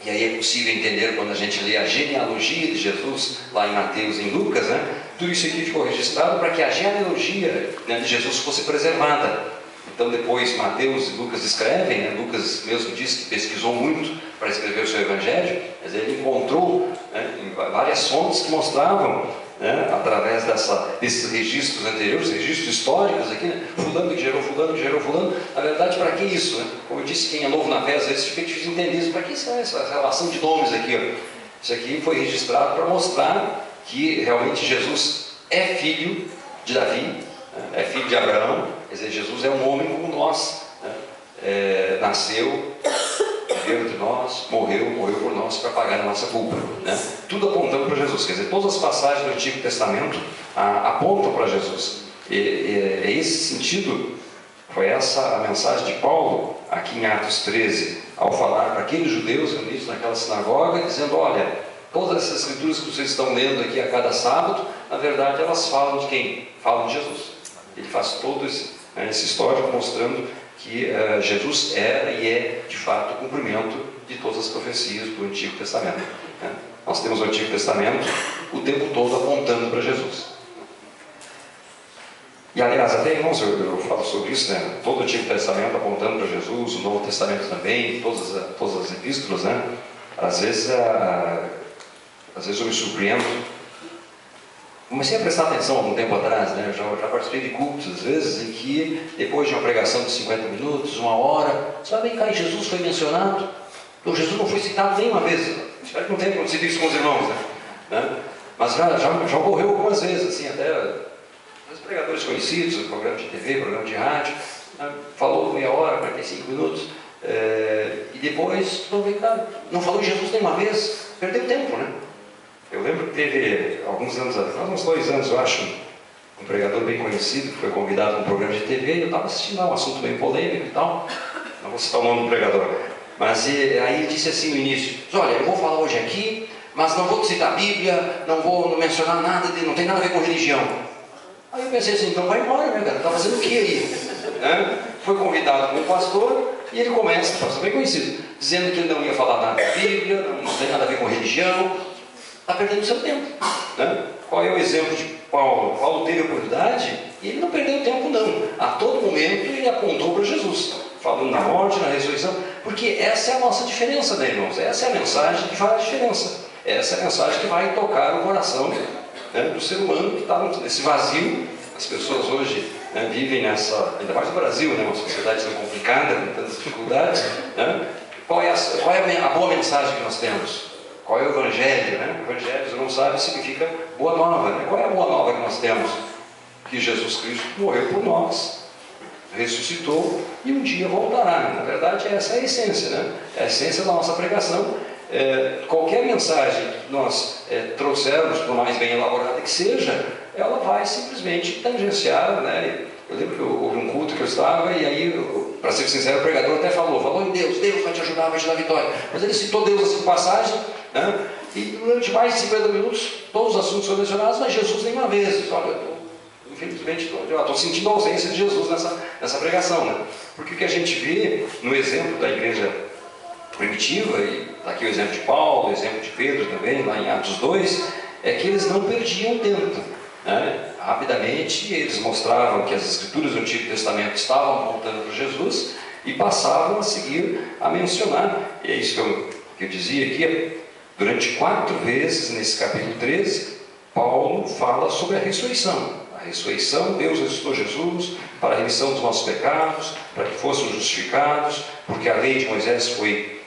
Speaker 2: e aí é possível entender quando a gente lê a genealogia de Jesus, lá em Mateus e em Lucas, né? Tudo isso aqui ficou registrado para que a genealogia, né, de Jesus fosse preservada. Então depois Mateus e Lucas escrevem, né? Lucas mesmo disse que pesquisou muito para escrever o seu evangelho, mas ele encontrou, né, em várias fontes que mostravam, né, através desses registros anteriores, registros históricos aqui, né, fulano que gerou fulano. Na verdade, para que isso, né? Como eu disse, quem é novo na fé às vezes fica difícil de entender isso. Para que essa relação de nomes aqui, ó? Isso aqui foi registrado para mostrar que realmente Jesus é filho de Davi, né? É filho de Abraão. Quer dizer, Jesus é um homem como nós, né? Nasceu, viveu entre nós, morreu por nós para pagar a nossa culpa, né? Tudo apontando para Jesus. Quer dizer, todas as passagens do Antigo Testamento apontam para Jesus. É esse sentido, foi essa a mensagem de Paulo aqui em Atos 13, ao falar para aqueles judeus reunidos naquela sinagoga, dizendo: olha, todas essas escrituras que vocês estão lendo aqui a cada sábado, na verdade elas falam de quem? Falam de Jesus. Ele faz todo esse histórico mostrando que Jesus era e é de fato o cumprimento de todas as profecias do Antigo Testamento, né? Nós temos o Antigo Testamento o tempo todo apontando para Jesus. E aliás, até irmãos, eu falo sobre isso, né? Todo o Antigo Testamento apontando para Jesus, o Novo Testamento também, todas as epístolas, né? Às vezes eu me surpreendo comecei a prestar atenção algum tempo atrás, né? Já participei de cultos, às vezes, em que depois de uma pregação de 50 minutos, 1 hora, sabe, vem cá, e Jesus foi mencionado. Então, Jesus não foi citado nenhuma vez. Espero que não tenha acontecido isso com os irmãos, né? Mas já ocorreu algumas vezes, assim, até os pregadores conhecidos, programa de TV, programa de rádio, né? Falou meia hora, 45 minutos, e depois, não, vem cá, não falou de Jesus nenhuma vez, perdeu tempo, né? Eu lembro que teve, alguns anos atrás, uns 2 anos, eu acho, um pregador bem conhecido, que foi convidado para um programa de TV, e eu estava assistindo a um assunto bem polêmico e tal, não vou citar o nome do pregador, mas aí ele disse assim no início: olha, eu vou falar hoje aqui, mas não vou citar a Bíblia, não mencionar nada, não tem nada a ver com religião. Aí eu pensei assim, então vai embora, né, cara, está fazendo o que aí? Né? Foi convidado como pastor, e ele começa, pastor bem conhecido, dizendo que ele não ia falar nada da Bíblia, não tem nada a ver com religião. Está perdendo seu tempo, né? Qual é o exemplo de Paulo? Paulo teve a oportunidade e ele não perdeu tempo não. A todo momento ele apontou para Jesus, falando na morte, na ressurreição, porque essa é a nossa diferença, né, irmãos? Essa é a mensagem que faz a diferença. Essa é a mensagem que vai tocar o coração, né, do ser humano que está nesse vazio. As pessoas hoje, né, vivem nessa, ainda mais no Brasil, né, uma sociedade tão complicada, com tantas dificuldades, né? Qual é a boa mensagem que nós temos? Qual é o Evangelho, né? O Evangelho, você não sabe, significa boa nova, né? Qual é a boa nova que nós temos? Que Jesus Cristo morreu por nós, ressuscitou e um dia voltará. Na verdade, essa é a essência, né? É a essência da nossa pregação. Qualquer mensagem que nós trouxermos, por mais bem elaborada que seja, ela vai simplesmente tangenciar, né? Eu lembro que houve um culto que eu estava, e aí, para ser sincero, o pregador até falou em Deus, Deus vai te ajudar, vai te dar vitória. Mas ele citou Deus assim, passagem, né? E durante mais de 50 minutos, todos os assuntos foram mencionados, mas Jesus nenhuma vez. Olha, infelizmente, estou sentindo a ausência de Jesus nessa pregação, né? Porque o que a gente vê no exemplo da igreja primitiva, e aqui o exemplo de Paulo, o exemplo de Pedro também, lá em Atos 2, é que eles não perdiam tempo, né? Rapidamente eles mostravam que as escrituras do Antigo Testamento estavam apontando para Jesus e passavam a seguir a mencionar. E é isso que eu dizia aqui. Durante 4 vezes nesse capítulo 13, Paulo fala sobre a ressurreição. A ressurreição, Deus ressuscitou Jesus para a remissão dos nossos pecados, para que fôssemos justificados, porque a lei de Moisés foi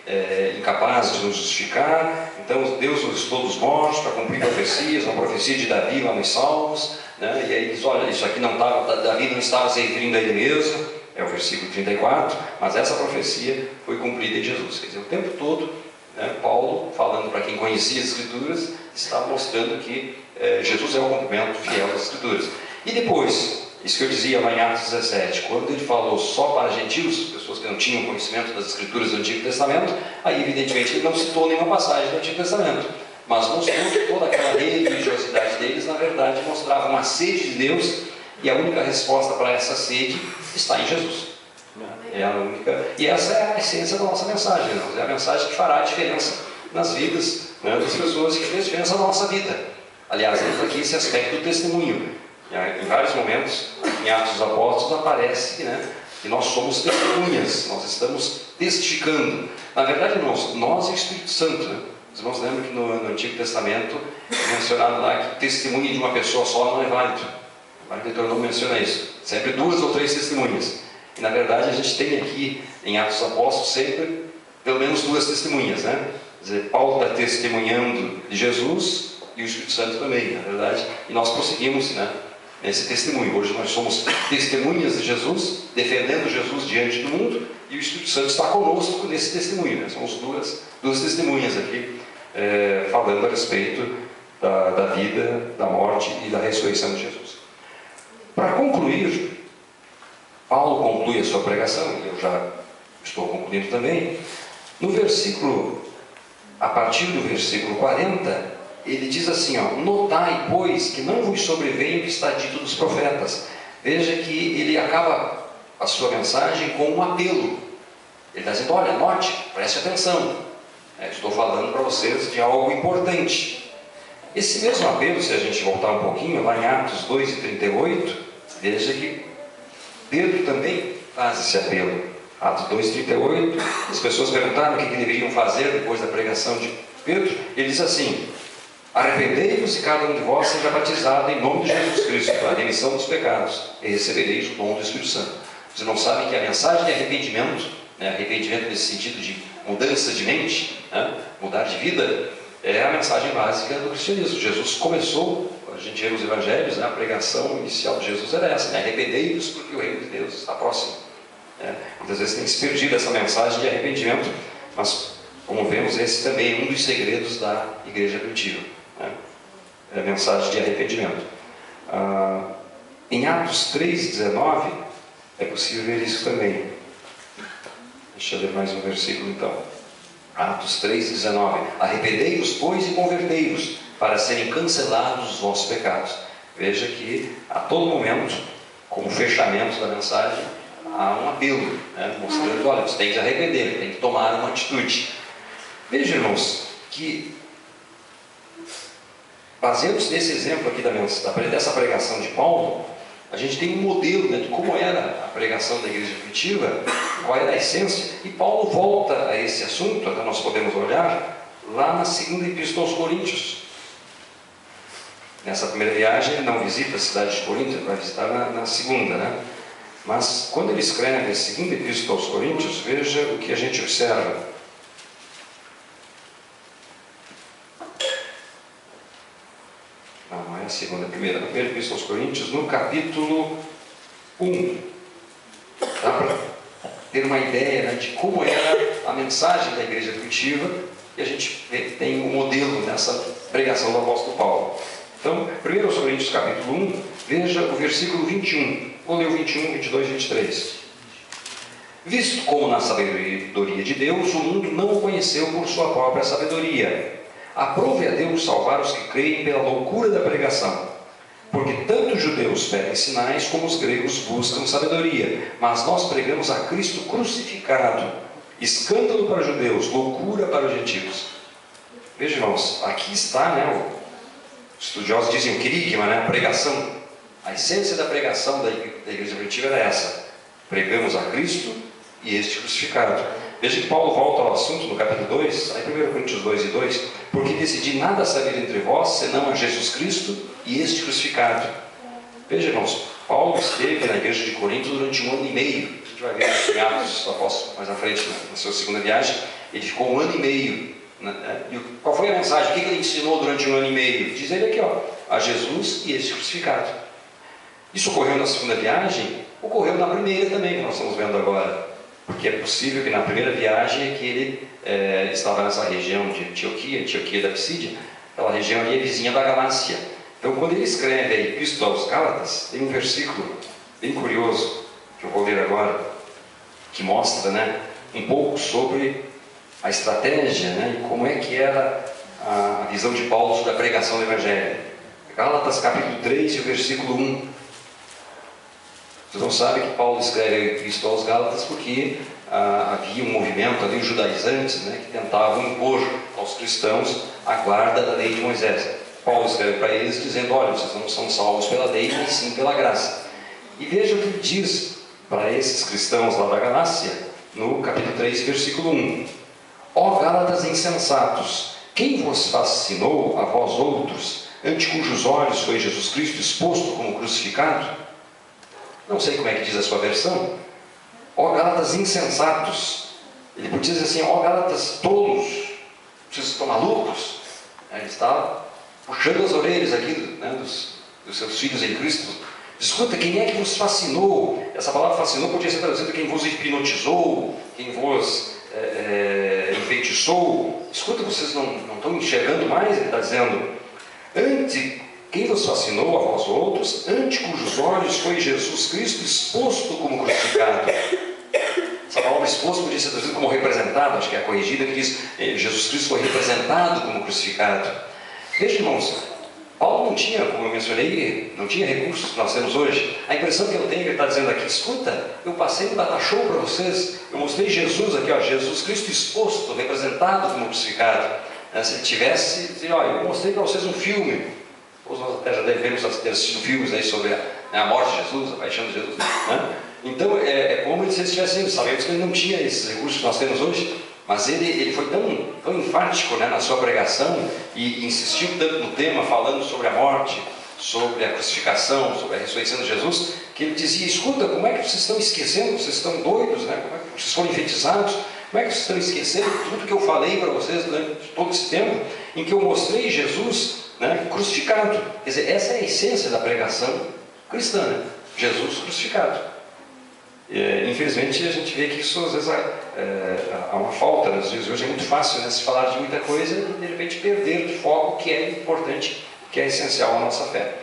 Speaker 2: incapaz de nos justificar. Então Deus nos ressuscitou dos mortos para cumprir profecias, a profecia de Davi lá nos Salmos, né? E aí diz, olha, isso aqui não estava, Davi não estava se referindo a ele mesmo, é o versículo 34, mas essa profecia foi cumprida em Jesus. Quer dizer, o tempo todo, né, Paulo, falando para quem conhecia as Escrituras, estava mostrando que Jesus é o cumprimento fiel das Escrituras. E depois, isso que eu dizia lá em Atos 17, quando ele falou só para gentios, pessoas que não tinham conhecimento das Escrituras do Antigo Testamento, aí evidentemente ele não citou nenhuma passagem do Antigo Testamento, mas mostrou que toda aquela religiosidade deles, na verdade, mostrava uma sede de Deus, e a única resposta para essa sede está em Jesus. É a única, e essa é a essência da nossa mensagem, irmãos. É a mensagem que fará a diferença nas vidas, né, das pessoas, e que fez diferença na nossa vida. Aliás, entra aqui esse aspecto do testemunho. Em vários momentos, em Atos dos Apóstolos, aparece, né, que nós somos testemunhas, nós estamos testificando. Na verdade, irmãos, nós e o Espírito Santo, né? Os irmãos lembram que no Antigo Testamento é mencionado lá que testemunho de uma pessoa só não é válido. O Deuteronômio menciona isso. Sempre 2 ou 3 testemunhas. E na verdade a gente tem aqui em Atos dos Apóstolos sempre pelo menos 2 testemunhas, né? Quer dizer, Paulo está testemunhando de Jesus e o Espírito Santo também, na verdade. E nós prosseguimos, né, nesse testemunho. Hoje nós somos testemunhas de Jesus, defendendo Jesus diante do mundo, e o Espírito Santo está conosco nesse testemunho, né? Somos duas testemunhas aqui, falando a respeito da vida, da morte e da ressurreição de Jesus. Para concluir, Paulo conclui a sua pregação, e eu já estou concluindo também, no versículo, a partir do versículo 40, ele diz assim, ó, notai, pois, que não vos sobreveio o que está dito dos profetas. Veja que ele acaba a sua mensagem com um apelo. Ele está dizendo, olha, note, preste atenção. Estou falando para vocês de algo importante. Esse mesmo apelo, se a gente voltar um pouquinho, lá em Atos 2:38, veja que Pedro também faz esse apelo. Atos 2:38, as pessoas perguntaram o que deveriam fazer depois da pregação de Pedro. Ele diz assim, Arrependei-vos e cada um de vós seja batizado em nome de Jesus Cristo para a remissão dos pecados e recebereis o dom do Espírito Santo. Vocês não sabem que a mensagem de arrependimento, né, arrependimento nesse sentido de mudança de mente, né, mudar de vida, é a mensagem básica do cristianismo. Jesus começou, a gente vê nos evangelhos, né, a pregação inicial de Jesus era essa, né, arrependei-vos porque o reino de Deus está próximo. Muitas vezes tem se perdido essa mensagem de arrependimento, mas como vemos, esse também é um dos segredos da igreja primitiva, né? É a mensagem de arrependimento. Em Atos 3,19 é possível ver isso também. Deixa eu ler mais um versículo então. Atos 3,19: arrependei-vos, pois, e convertei-vos, para serem cancelados os vossos pecados. Veja que a todo momento, como fechamento da mensagem, há um apelo, né, mostrando, olha, você tem que arrepender, tem que tomar uma atitude. Veja, irmãos, que baseados nesse exemplo aqui dessa pregação de Paulo, a gente tem um modelo, né, de como era a pregação da igreja primitiva, qual era a essência, e Paulo volta a esse assunto, até nós podemos olhar, lá na segunda epístola aos Coríntios. Nessa primeira viagem ele não visita a cidade de Corinto, ele vai visitar na segunda, né? Mas quando ele escreve a segunda epístola aos Coríntios, veja o que a gente observa. Não é a segunda, a primeira epístola aos Coríntios, no capítulo 1. Dá para ter uma ideia, né, de como era a mensagem da igreja primitiva, e a gente tem um modelo nessa pregação do apóstolo Paulo. Então, 1 Coríntios capítulo 1, veja o versículo 21. Vou ler o 21, 22 e 23. Visto como na sabedoria de Deus, o mundo não o conheceu por sua própria sabedoria. Aprove a Deus salvar os que creem pela loucura da pregação. Porque tanto os judeus pedem sinais, como os gregos buscam sabedoria. Mas nós pregamos a Cristo crucificado, escândalo para os judeus, loucura para os gentios. Veja, irmãos, aqui está, né, os estudiosos dizem o querigma, né, a pregação. A essência da pregação da igreja primitiva era essa: pregamos a Cristo e este crucificado. Veja que Paulo volta ao assunto no capítulo 2, aí 1 Coríntios 2 e 2, porque decidi nada saber entre vós, senão a Jesus Cristo e este crucificado. Veja, irmãos, Paulo esteve na igreja de Corinto durante 1 ano e meio. A gente vai ver em Atos dos Apóstolos mais na frente, na sua segunda viagem. Ele ficou 1 ano e meio. E qual foi a mensagem? O que ele ensinou durante 1 ano e meio? Diz ele aqui, ó, a Jesus e este crucificado. Isso ocorreu na segunda viagem, ocorreu na primeira também, que nós estamos vendo agora. Porque é possível que na primeira viagem é que ele estava nessa região de Antioquia da Psídia, aquela região ali é vizinha da Galácia. Então, quando ele escreve a Epístola aos Gálatas, tem um versículo bem curioso, que eu vou ler agora, que mostra, né, um pouco sobre a estratégia, né, e como é que era a visão de Paulo sobre a pregação do Evangelho. Gálatas capítulo 3 e o versículo 1. Vocês não sabem que Paulo escreve a Epístola aos Gálatas porque havia um movimento ali, os judaizantes, né, que tentavam impor aos cristãos a guarda da lei de Moisés. Paulo escreve para eles dizendo, olha, vocês não são salvos pela lei, mas sim pela graça. E veja o que ele diz para esses cristãos lá da Galácia, no capítulo 3, versículo 1. Ó Gálatas insensatos, quem vos fascinou a vós outros, ante cujos olhos foi Jesus Cristo exposto como crucificado? Não sei como é que diz a sua versão. Ó Gálatas insensatos. Ele podia dizer assim, ó Gálatas tolos, vocês estão malucos? Ele está puxando as orelhas aqui, né, dos seus filhos em Cristo. Escuta, quem é que vos fascinou? Essa palavra fascinou podia ser traduzida quem vos hipnotizou, quem vos enfeitiçou. Escuta, vocês não estão enxergando mais? Ele está dizendo, quem vos fascinou a vós outros, ante cujos olhos foi Jesus Cristo exposto como crucificado. Essa palavra exposto podia ser traduzida como representado, acho que é a corrigida, que diz Jesus Cristo foi representado como crucificado. Veja, irmãos, Paulo não tinha, como eu mencionei, não tinha recursos que nós temos hoje. A impressão que eu tenho, ele está dizendo aqui, escuta, eu passei um data show para vocês, eu mostrei Jesus aqui, ó, Jesus Cristo exposto, representado como crucificado. Se ele tivesse, olha, eu mostrei para vocês um filme. Nós até já devemos ter assistido filmes aí sobre a morte de Jesus, a paixão de Jesus, né? Então, é como se eles tivessem, sabemos que ele não tinha esses recursos que nós temos hoje. Mas ele foi tão enfático, né, na sua pregação e insistiu tanto no tema, falando sobre a morte, sobre a crucificação, sobre a ressurreição de Jesus, que ele dizia: escuta, como é que vocês estão esquecendo? Vocês estão doidos, né? Como é que vocês foram enfeitizados? Como é que vocês estão esquecendo tudo que eu falei para vocês durante todo esse tempo, em que eu mostrei Jesus, né, crucificado? Quer dizer, essa é a essência da pregação cristã, né? Jesus crucificado. Infelizmente a gente vê que isso às vezes há uma falta, às vezes hoje é muito fácil, né, se falar de muita coisa e de repente perder de foco o que é importante, que é essencial à nossa fé.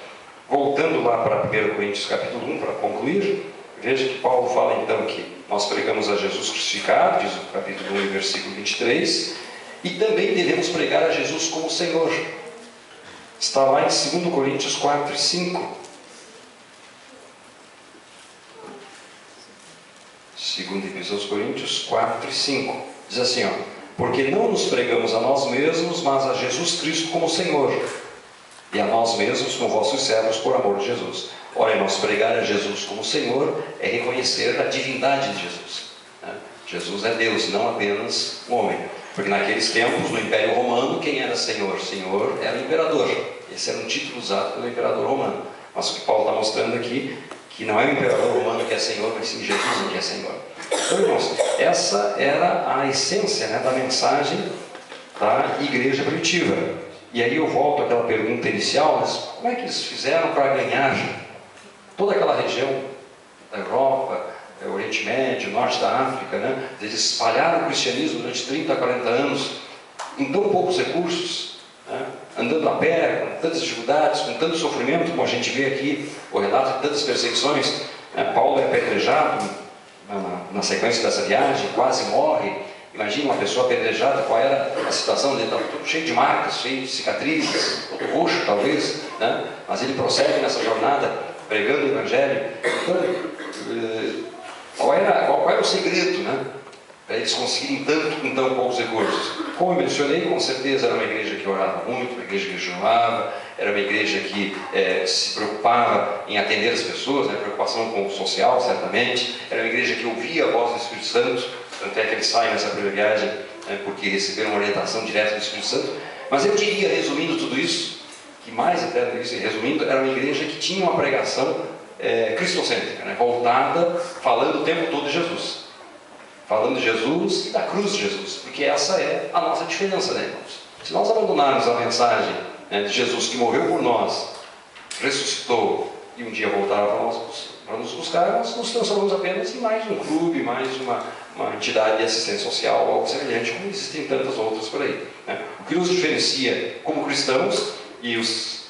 Speaker 2: Voltando lá para 1 Coríntios capítulo 1, para concluir, veja que Paulo fala então que nós pregamos a Jesus crucificado, diz o capítulo 1, versículo 23, e também devemos pregar a Jesus como Senhor. Está lá em 2 Coríntios 4 e 5. Segundo Epístola aos Coríntios 4 e 5, diz assim, ó: porque não nos pregamos a nós mesmos, mas a Jesus Cristo como Senhor, e a nós mesmos como vossos servos por amor de Jesus. Ora, nós pregar a Jesus como Senhor é reconhecer a divindade de Jesus, né? Jesus é Deus, não apenas um homem. Porque naqueles tempos, no Império Romano, quem era Senhor? Senhor era o imperador. Esse era um título usado pelo imperador romano. Mas o que Paulo está mostrando aqui, que não é o imperador romano que é Senhor, mas sim Jesus que é Senhor. Então, irmãos, essa era a essência, né, da mensagem da igreja primitiva. E aí eu volto àquela pergunta inicial, mas como é que eles fizeram para ganhar toda aquela região da Europa, Oriente Médio, Norte da África, né? Eles espalharam o cristianismo durante 30, 40 anos, com tão poucos recursos, né? Andando a pé, com tantas dificuldades, com tanto sofrimento, como a gente vê aqui, o relato de tantas perseguições, né? Paulo é apedrejado na sequência dessa viagem, quase morre. Imagina uma pessoa apedrejada, qual era a situação dele? Estava tudo cheio de marcas, cheio de cicatrizes, todo roxo talvez, né? Mas ele prossegue nessa jornada, pregando o Evangelho. Então, qual era o segredo, né, para eles conseguirem tanto com tão poucos recursos? Como eu mencionei, com certeza era uma igreja que orava muito, uma igreja que jejuava, era uma igreja que se preocupava em atender as pessoas, né, preocupação com o social, certamente. Era uma igreja que ouvia a voz do Espírito Santo, tanto é que eles saem nessa primeira viagem, né, porque receberam uma orientação direta do Espírito Santo. Mas eu diria, resumindo tudo isso, que mais até isso, resumindo, era uma igreja que tinha uma pregação cristocêntrica, né, voltada, falando o tempo todo de Jesus. Falando de Jesus e da cruz de Jesus, porque essa é a nossa diferença, né, irmãos? Se nós abandonarmos a mensagem, né, de Jesus que morreu por nós, ressuscitou e um dia voltará para nos buscar, nós nos transformamos apenas em mais um clube, mais uma entidade de assistência social, algo semelhante, como existem tantas outras por aí, né? O que nos diferencia como cristãos, e os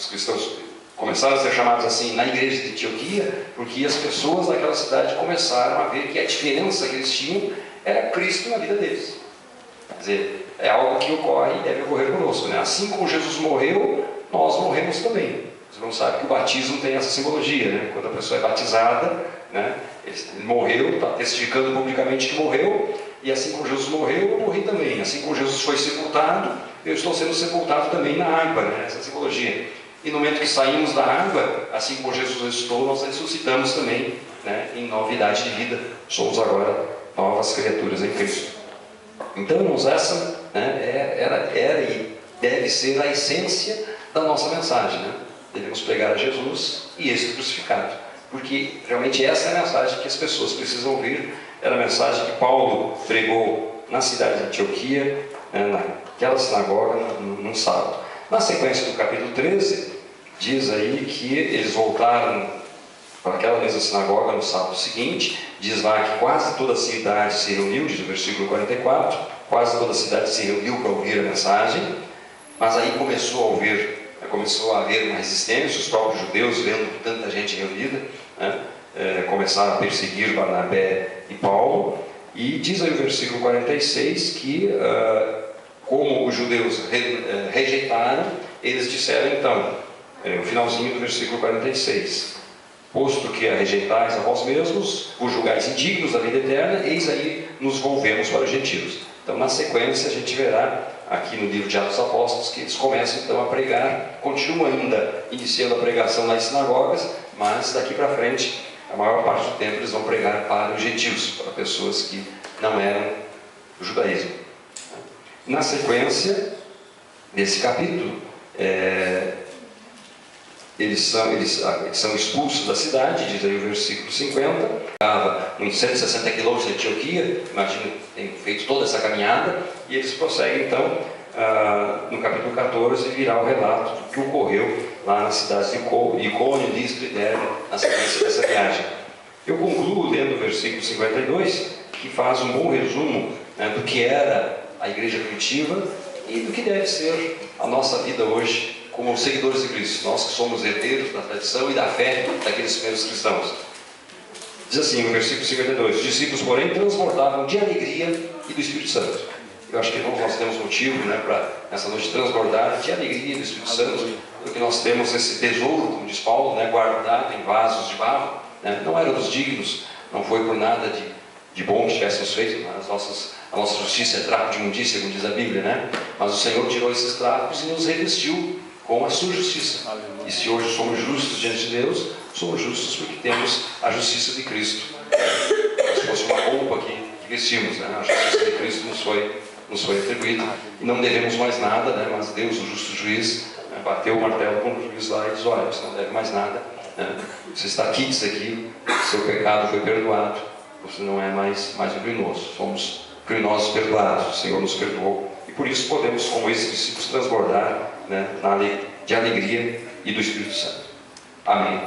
Speaker 2: cristãos começaram a ser chamados assim na igreja de Antioquia, porque as pessoas daquela cidade começaram a ver que a diferença que eles tinham era Cristo na vida deles. Quer dizer, é algo que ocorre e deve ocorrer conosco, né? Assim como Jesus morreu, nós morremos também. Você não sabe que o batismo tem essa simbologia, né? Quando a pessoa é batizada, né, ele morreu, está testificando publicamente que morreu, e assim como Jesus morreu, eu morri também. Assim como Jesus foi sepultado, eu estou sendo sepultado também na água, né? Essa simbologia. E no momento que saímos da água, assim como Jesus ressuscitou, nós ressuscitamos também, né, em novidade de vida. Somos agora novas criaturas em Cristo. Então, irmãos, essa, né, era e deve ser a essência da nossa mensagem, né? Devemos pregar a Jesus e este crucificado, porque realmente essa é a mensagem que as pessoas precisam ouvir. Era a mensagem que Paulo pregou na cidade de Antioquia, né, naquela sinagoga, num sábado. Na sequência do capítulo 13, diz aí que eles voltaram para aquela mesma sinagoga no sábado seguinte. Diz lá que quase toda a cidade se reuniu, diz o versículo 44, quase toda a cidade se reuniu para ouvir a mensagem. Mas aí começou a haver uma resistência. Os próprios judeus, vendo tanta gente reunida, né, começaram a perseguir Barnabé e Paulo. E diz aí o versículo 46 que como os judeus rejeitaram, eles disseram então, o finalzinho do versículo 46, posto que a rejeitais a vós mesmos, vos julgais indignos da vida eterna, eis aí nos volvemos para os gentios. Então, na sequência, a gente verá aqui no livro de Atos dos Apóstolos que eles começam então a pregar, continuam ainda iniciando a pregação nas sinagogas, mas daqui para frente, a maior parte do tempo eles vão pregar para os gentios, para pessoas que não eram judaísmo. Na sequência desse capítulo, eles são expulsos da cidade, diz aí o versículo 50, estava uns 160 quilômetros de Antioquia, imagina, tem feito toda essa caminhada, e eles prosseguem então, no capítulo 14, virá o relato do que ocorreu lá na cidade de Icônio, Listra e Derbe, na sequência dessa viagem. Eu concluo lendo o versículo 52, que faz um bom resumo, né, do que era a igreja primitiva e do que deve ser a nossa vida hoje como seguidores de Cristo, nós que somos herdeiros da tradição e da fé daqueles primeiros cristãos. Diz assim, no versículo 52, os discípulos, porém, transbordavam de alegria e do Espírito Santo. Eu acho que nós temos motivo, né, para nessa noite transbordar de alegria e do Espírito Santo, porque nós temos esse tesouro, como diz Paulo, né, guardado em vasos de barro, né, não éramos dignos, não foi por nada de bom que tivéssemos feito, né, a nossa justiça é trapo de imundícia, como diz a Bíblia, né? Mas o Senhor tirou esses trapos e nos revestiu com a sua justiça. E se hoje somos justos diante de Deus, somos justos porque temos a justiça de Cristo. Se fosse uma roupa que vestimos, né? A justiça de Cristo nos foi atribuída e não devemos mais nada, né? Mas Deus, o justo juiz, né, bateu o martelo com o juiz lá e diz: olha, você não deve mais nada, né? Você está aqui, diz aqui, seu pecado foi perdoado, você não é mais um criminoso. Somos criminosos perdoados, o Senhor nos perdoou e por isso podemos, como esses discípulos, transbordar, né, de alegria e do Espírito Santo. Amém.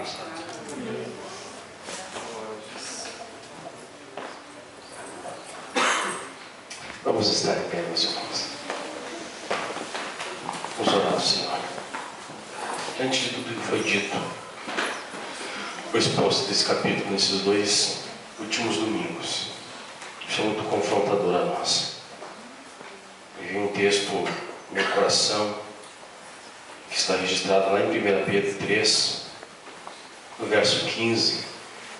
Speaker 3: Vamos estar em pé, meus irmãos. Vamos orar ao Senhor. Diante de tudo que foi dito, foi exposto desse capítulo nesses 2 últimos domingos, isso é muito confrontador a nós. Eu vi um texto no meu coração, que está registrado lá em 1 Pedro 3, no verso 15,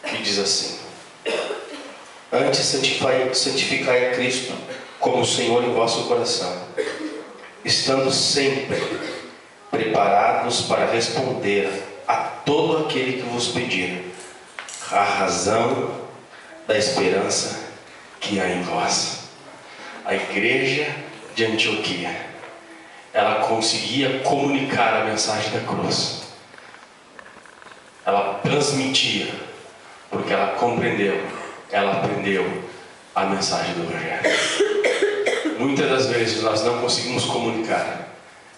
Speaker 3: que diz assim: antes santificai a Cristo como o Senhor em vosso coração, estando sempre preparados para responder a todo aquele que vos pedir a razão da esperança que há em vós. A igreja de Antioquia, ela conseguia comunicar a mensagem da cruz. Ela transmitia, porque ela compreendeu, ela aprendeu a mensagem do Evangelho. Muitas das vezes nós não conseguimos comunicar,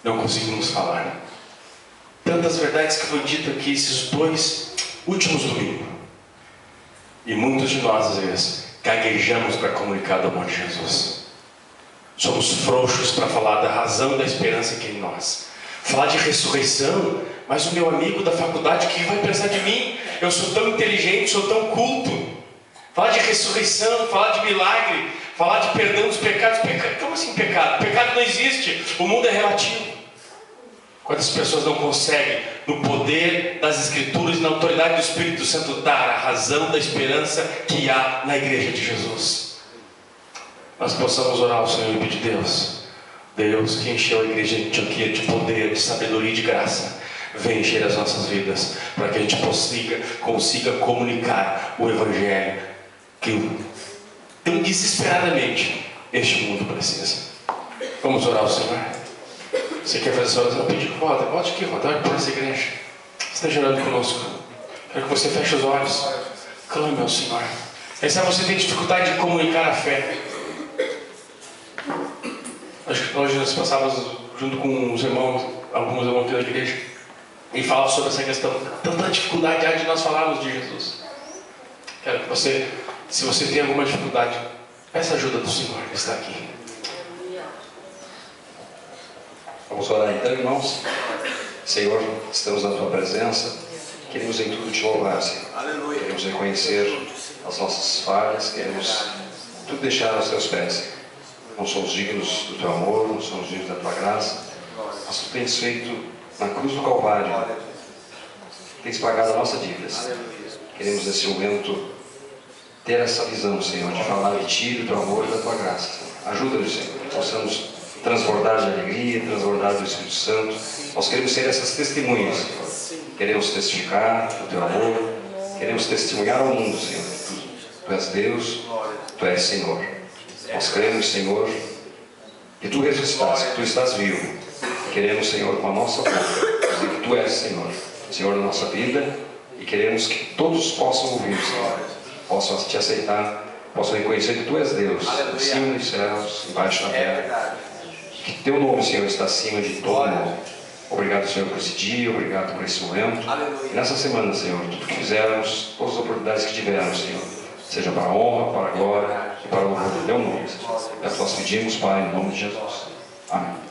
Speaker 3: não conseguimos falar. Tantas verdades que foi dito aqui esses 2 últimos domingos. E muitos de nós, às vezes, gaguejamos para comunicar do amor de Jesus. Somos frouxos para falar da razão da esperança que é em nós. Falar de ressurreição, mas o meu amigo da faculdade, o que vai pensar de mim? Eu sou tão inteligente, sou tão culto. Falar de ressurreição, falar de milagre, falar de perdão dos pecados. Como assim pecado? Pecado não existe, o mundo é relativo. Quantas pessoas não conseguem, no poder das Escrituras e na autoridade do Espírito Santo, dar a razão da esperança que há na igreja de Jesus? Nós possamos orar ao Senhor e pedir: Deus que encheu a igreja de Antioquia de poder, de sabedoria e de graça, vem encher as nossas vidas, para que a gente consiga comunicar o Evangelho que tão desesperadamente este mundo precisa. Vamos orar ao Senhor. Você quer fazer essa oração? Pede que volte aqui, ore por essa igreja. Você está orando conosco. Quero que você feche os olhos. Clame ao Senhor. Quem sabe você tem dificuldade de comunicar a fé. Acho que hoje nós passávamos junto com os irmãos, alguns irmãos aqui da igreja, e falava sobre essa questão. Tanta dificuldade há de nós falarmos de Jesus. Quero que você, se você tem alguma dificuldade, peça ajuda do Senhor que está aqui.
Speaker 2: Vamos orar então, irmãos. Senhor, estamos na Tua presença, queremos em tudo Te louvar, Senhor. Aleluia. Queremos reconhecer as nossas falhas, queremos tudo deixar aos Teus pés, Senhor. Não somos dignos do Teu amor, não somos dignos da Tua graça, mas Tu tens feito na cruz do Calvário, tens pagado a nossa dívida, Senhor. Queremos nesse momento ter essa visão, Senhor, de falar de Ti, do Teu amor e da Tua graça, Senhor. Ajuda-nos, Senhor, que possamos transbordar de alegria, transbordar do Espírito Santo. Nós queremos ser essas testemunhas, Senhor. Queremos testificar do Teu amor, queremos testemunhar ao mundo, Senhor. Tu és Deus, Tu és Senhor. Nós cremos, Senhor, que Tu ressuscitaste, que Tu estás vivo. Queremos, Senhor, com a nossa boca, dizer que Tu és, Senhor, Senhor da nossa vida, e queremos que todos possam ouvir, Senhor, possam Te aceitar, possam reconhecer que Tu és Deus, em cima dos céus, embaixo da terra, que Teu nome, Senhor, está acima de todo nome. Obrigado, Senhor, por esse dia, obrigado por esse momento. E nessa semana, Senhor, tudo que fizermos, todas as oportunidades que tivermos, Senhor, seja para a honra, para a glória e para o louvor do Teu nome, Senhor. É o que nós pedimos, Pai, em nome de Jesus. Amém.